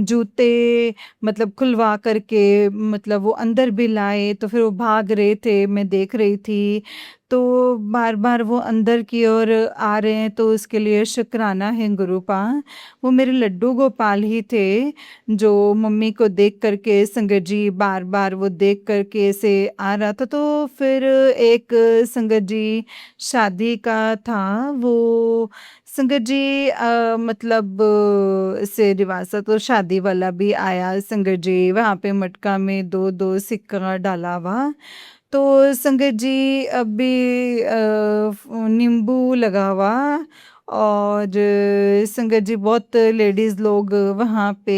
जूते मतलब खुलवा करके मतलब वो अंदर भी लाए, तो फिर वो भाग रहे थे, मैं देख रही थी। तो बार-बार वो अंदर की ओर आ रहे हैं, तो उसके लिए शुक्राना है गुरुपा। वो मेरे लड्डू गोपाल ही थे, जो मम्मी को देख कर के संगत जी बार-बार वो देख कर के ऐसे आ रहा था, तो फिर एक संगत जी शादी का था, वो संगत जी मतलब से रिवाज था तो शादी वाला भी आया संगत जी, वहाँ पे मटका में 2-2 सिक्का डाला हुआ। तो संगत जी अभी नींबू लगा हुआ और संगत जी बहुत लेडीज़ लोग वहाँ पे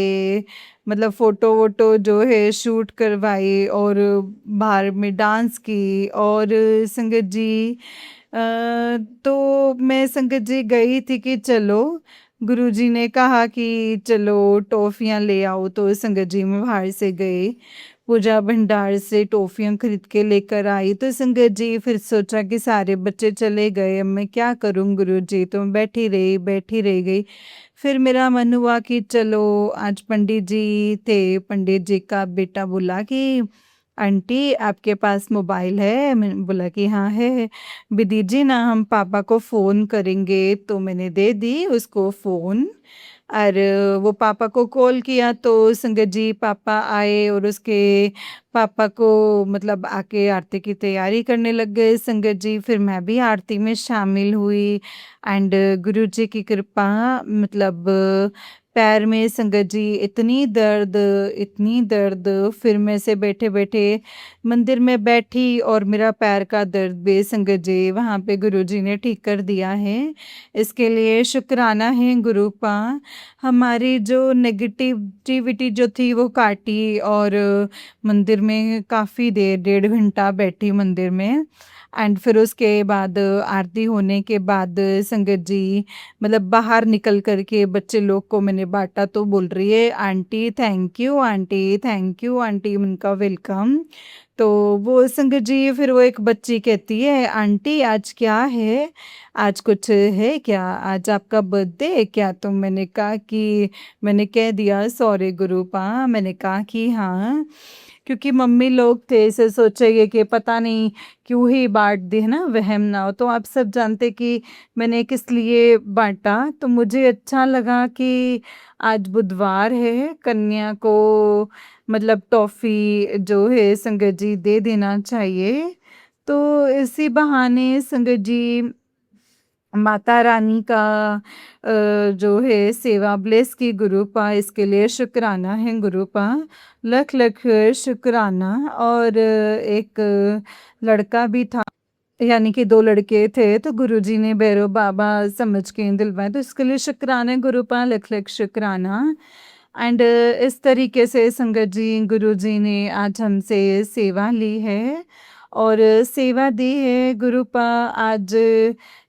मतलब फ़ोटो-वोटो जो है शूट करवाई और बाहर में डांस की और संगत जी तो मैं संगत जी गई थी कि चलो, गुरुजी ने कहा कि चलो टॉफ़ियाँ ले आओ, तो संगत जी मैं बाहर से गई। पूजा भंडार से टॉफ़ियाँ खरीद के लेकर आई, तो संगत जी फिर सोचा कि सारे बच्चे चले गए, अब मैं क्या करूँ गुरुजी? तो मैं बैठी रह गई। फिर मेरा मन हुआ कि चलो आज पंडित जी थे, पंडित जी का बेटा बोला कि आंटी आपके पास मोबाइल है? मैंने बोला कि हाँ है। भी दीजिए ना हम पापा को फ़ोन करेंगे, तो मैंने दे दी उसको फ़ोन और वो पापा को कॉल किया तो संगत जी पापा आए और उसके पापा को मतलब आके आरती की तैयारी करने लग गए संगत जी, फिर मैं भी आरती में शामिल हुई एंड गुरुजी की कृपा मतलब पैर में संगत जी इतनी दर्द फिर मैं से बैठे-बैठे मंदिर में बैठी और मेरा पैर का दर्द भी संगत जी वहाँ पे गुरुजी ने ठीक कर दिया है। इसके लिए शुक्राना है गुरुपा। हमारी जो नेगेटिविटी जो थी वो काटी और मंदिर में काफ़ी देर 1.5 घंटा बैठी मंदिर में एंड फिर उसके बाद आरती होने के बाद संगत जी मतलब बाहर निकल कर के बच्चे लोग को मैंने बाँटा तो बोल रही है आंटी थैंक यू आंटी उनका वेलकम। तो वो संगत जी फिर वो एक बच्ची कहती है आंटी आज क्या है? आज कुछ है क्या? आज आपका बर्थडे है क्या? तो मैंने कहा कि मैंने कह दिया सॉरी गुरुपा मैंने कहा कि हाँ, क्योंकि मम्मी लोग थे ऐसे सोचेंगे कि पता नहीं क्यों ही बाँट दी है ना, वहम ना हो। तो आप सब जानते कि मैंने किस लिए बाँटा, तो मुझे अच्छा लगा कि आज बुधवार है, कन्या को मतलब टॉफ़ी जो है संगत जी दे देना चाहिए। तो इसी बहाने संगत जी माता रानी का जो है सेवा ब्लेस की गुरुपा इसके लिए शुक्राना है गुरुपा। लख-लख शुक्राना और एक लड़का भी था यानी कि 2 लड़के थे तो गुरुजी ने भैरव बाबा समझ के दिलवाए तो इसके लिए शुक्राना गुरुपा लख-लख शुक्राना। एंड इस तरीके से संगत जी गुरु जी ने आज हमसे सेवा ली है और सेवा दी है गुरु पा। आज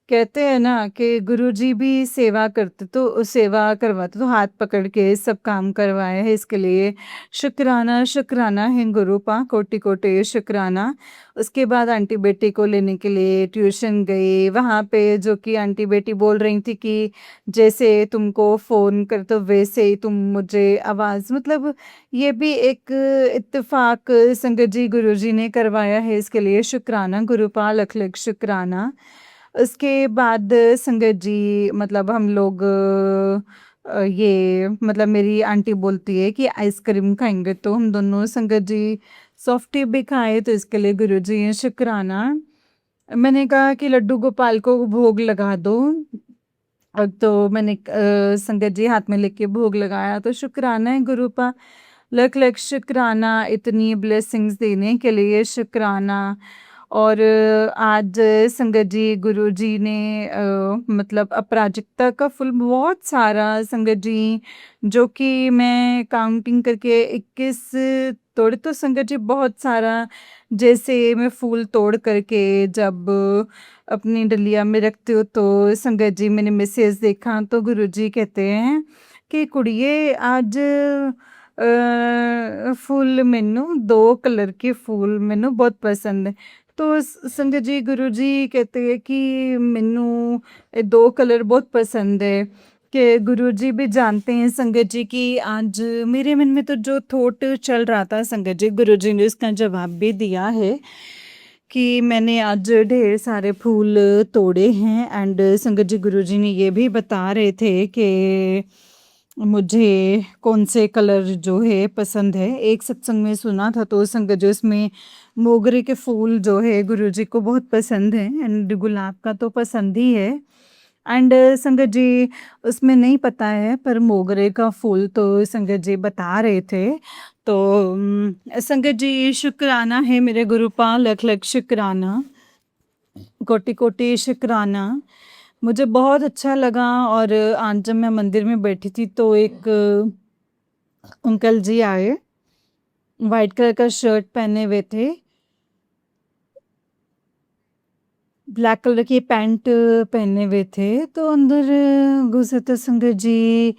कहते हैं ना कि गुरु जी भी सेवा करते तो सेवा करवाते तो हाथ पकड़ के सब काम करवाए हैं। इसके लिए शुक्राना शुक्राना है गुरु पा, कोटि कोटि शुक्राना। उसके बाद आंटी बेटी को लेने के लिए ट्यूशन गई, वहाँ पे जो कि आंटी बेटी बोल रही थी कि जैसे तुमको फ़ोन कर तो वैसे ही तुम मुझे आवाज़, मतलब ये भी एक इत्तेफाक संगत जी गुरुजी ने करवाया है। इसके लिए शुक्राना गुरुपा, लख लख शुक्राना। उसके बाद संगत जी मतलब हम लोग ये मतलब मेरी आंटी बोलती है कि आइसक्रीम खाएंगे, तो हम दोनों संगत जी सॉफ्टी भी खाए, तो इसके लिए गुरुजी शुक्राना। मैंने कहा कि लड्डू गोपाल को भोग लगा दो। तो मैंने संगत जी हाथ में लेके भोग लगाया, तो शुक्राना है गुरु पा, लख लख शुक्राना इतनी ब्लेसिंग्स देने के लिए शुक्राना। और आज संगत जी गुरु जी ने मतलब अपराजिता का फूल बहुत सारा संगत जी, जो कि मैं काउंटिंग करके 21 तोड़े, तो संगत जी बहुत सारा। जैसे मैं फूल तोड़ करके जब अपनी डलिया में रखती हूँ, तो संगत जी मैंने मैसेज देखा तो गुरुजी कहते हैं कि कुड़िए आज फूल मैनू 2 कलर के फूल मैनू बहुत पसंद है। तो संगत जी गुरुजी कहते हैं कि मैनू 2 कलर बहुत पसंद है, कि गुरुजी भी जानते हैं संगत जी कि आज मेरे मन में तो जो थॉट चल रहा था, संगत जी गुरुजी ने उसका जवाब भी दिया है कि मैंने आज ढेर सारे फूल तोड़े हैं। एंड संगत जी गुरुजी ने ये भी बता रहे थे कि मुझे कौन से कलर जो है पसंद है। एक सत्संग में सुना था तो संगत जी उसमें मोगरे के फूल जो है गुरुजी को बहुत पसंद है, एंड गुलाब का तो पसंद ही है। एंड संगत जी उसमें नहीं पता है, पर मोगरे का फूल तो संगत जी बता रहे थे। तो संगत जी शुक्राना है मेरे गुरुपा, लख लख शुक्राना, कोटि कोटि शुक्राना। मुझे बहुत अच्छा लगा। और आज जब मैं मंदिर में बैठी थी तो एक अंकल जी आए, वाइट कलर का शर्ट पहने हुए थे, ब्लैक कलर की पैंट पहने हुए थे, तो अंदर घुसे तो संगत जी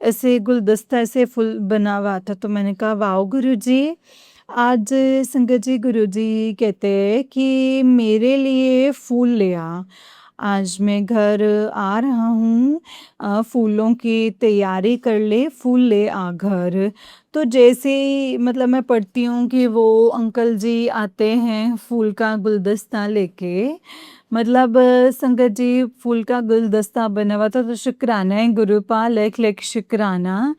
ऐसे गुलदस्ता ऐसे फुल बना हुआ था। तो मैंने कहा वाओ गुरुजी। आज संगत जी गुरुजी कहते हैं कि मेरे लिए फूल ले आ, आज मैं घर आ रहा हूँ, फूलों की तैयारी कर ले, फूल ले आ घर। तो जैसे ही मतलब मैं पढ़ती हूँ कि वो अंकल जी आते हैं फूल का गुलदस्ता लेके, मतलब संगत जी फूल का गुलदस्ता बना हुआ था। तो शुक्राना है गुरुपा, लख लख शुक्राना।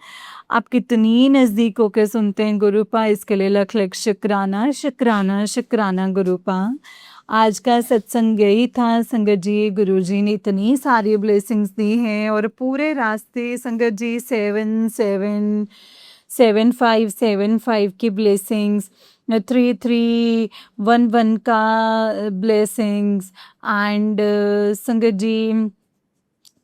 आप कितनी नज़दीक होकर सुनते हैं गुरुपा, इसके लिए लख लख शुक्राना शुक्राना शुक्राना गुरुपा। आज का सत्संग यही था संगत जी, गुरुजी ने इतनी सारी ब्लेसिंग्स दी हैं और पूरे रास्ते संगत जी 77575 की ब्लेसिंग्स, 3311 का ब्लेसिंग्स, एंड संगत जी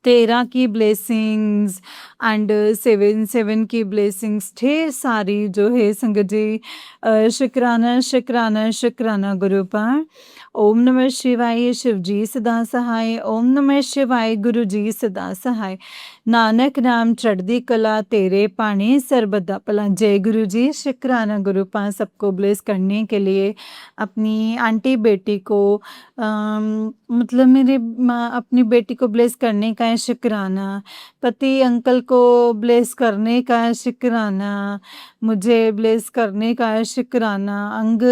13 की ब्लेसिंग्स, एंड 77 की ब्लेसिंग्स, ढेर सारी जो है संगत जी। शुक्राना शुक्राना शुक्राना गुरुपा। ओम नमः शिवाय, शिव जी सदा सहाय। ओम नमः शिवाय, गुरु जी सदा सहाय। नानक नाम चढ़दी कला, तेरे पानी सर्वदा भला। जय गुरु जी। शुक्राना गुरुपा सबको ब्लेस करने के लिए। अपनी आंटी बेटी को मतलब मेरे अपनी बेटी को ब्लेस करने का है शुक्राना, पति अंकल को ब्लेस करने का है शुक्राना, मुझे ब्लेस करने का है शुक्राना, अंग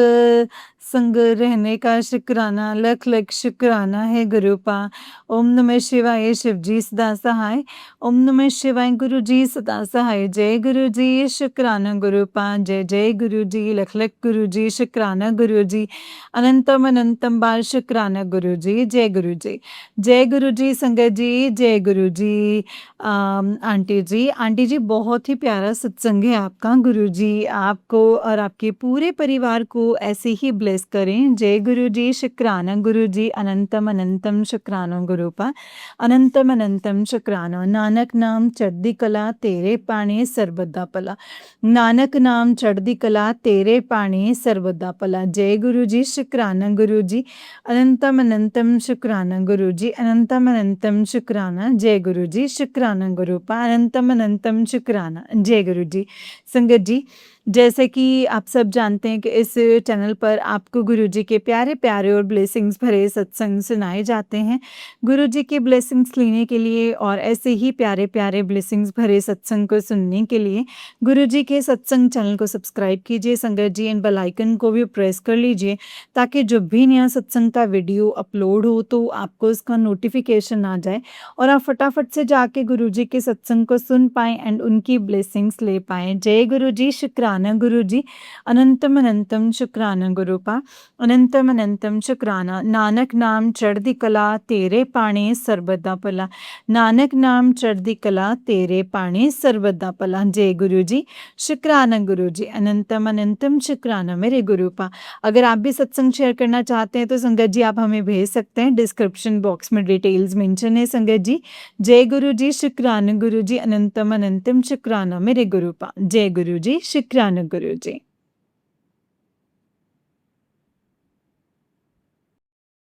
संग रहने का शुक्राना, लख लख शुक्राना है गुरुपा। ओम नमः शिवाय, शिव जी सदा सहाय। ओम नमः शिवाय, गुरु जी सदा सहाय। जय गुरु जी। शुक्राना गुरुपा। जय जय गुरु जी, लख लख गुरु जी, शुक्राना गुरु जी, अनंतम अनंतम बार शुक्राना गुरु जी। जय गुरु जी। जय गुरु जी संगत जी, जय गुरु जी। आंटी आंटी जी। आंटी जी, बहुत ही प्यारा सत्संग है आपका। गुरुजी आपको और आपके पूरे परिवार को ऐसे ही ब्लेस करें। जय गुरुजी, शुक्राना गुरुजी, अनंतम अनंतम शुक्राना गुरुपा, अनंतम अनंतम शुक्राना। नानक नाम चढ़दी कला तेरे पाणी सर्वदा भला, नानक नाम चढ़दी कला तेरे पाणी सर्वदा भला। जय गुरुजी, शुक्राना गुरुजी, अनंतम अनंतम शुक्राना गुरुजी, अनंतम अनंतम शुक्राना। जय गुरुजी, शुक्राना गुरुपा, अनंतम अनंतम शुक्राना। जय गुरुजी। संगत जी, जैसे कि आप सब जानते हैं कि इस चैनल पर आपको गुरुजी के प्यारे प्यारे और ब्लेसिंग्स भरे सत्संग सुनाए जाते हैं। गुरुजी के ब्लेसिंग्स लेने के लिए और ऐसे ही प्यारे प्यारे ब्लेसिंग्स भरे सत्संग को सुनने के लिए गुरुजी के सत्संग चैनल को सब्सक्राइब कीजिए संगत जी, एंड बेल आइकन को भी प्रेस कर लीजिए ताकि जब भी नया सत्संग का वीडियो अपलोड हो तो आपको इसका नोटिफिकेशन आ जाए और आप फटाफट से जाके गुरुजी के सत्संग को सुन पाएँ एंड उनकी ब्लेसिंग्स ले पाएँ। जय गुरुजी, शुक्राना गुरुजी, अनंतम अनंतम शुक्राना गुरुपा, अनंतम अनंतम शुक्राना। नानक नाम चढ़दी कला तेरे पाणी सर्वदा भला, नानक नाम चढ़दी कला तेरे पाणी सर्वदा भला। जय गुरुजी, शुक्राना गुरुजी, अनंतम अनंतम शुक्राना मेरे गुरुपा। अगर आप भी सत्संग शेयर करना चाहते हैं तो संगत जी आप हमें भेज सकते हैं। डिस्क्रिप्शन बॉक्स में डिटेल्स मेंशन है संगत जी। जय गुरु जी, शुक्राना गुरु जी, अनंतम अनंतम शुक्राना मेरे गुरुपा। जय गुरु जी, शुक्राना गुरु जी।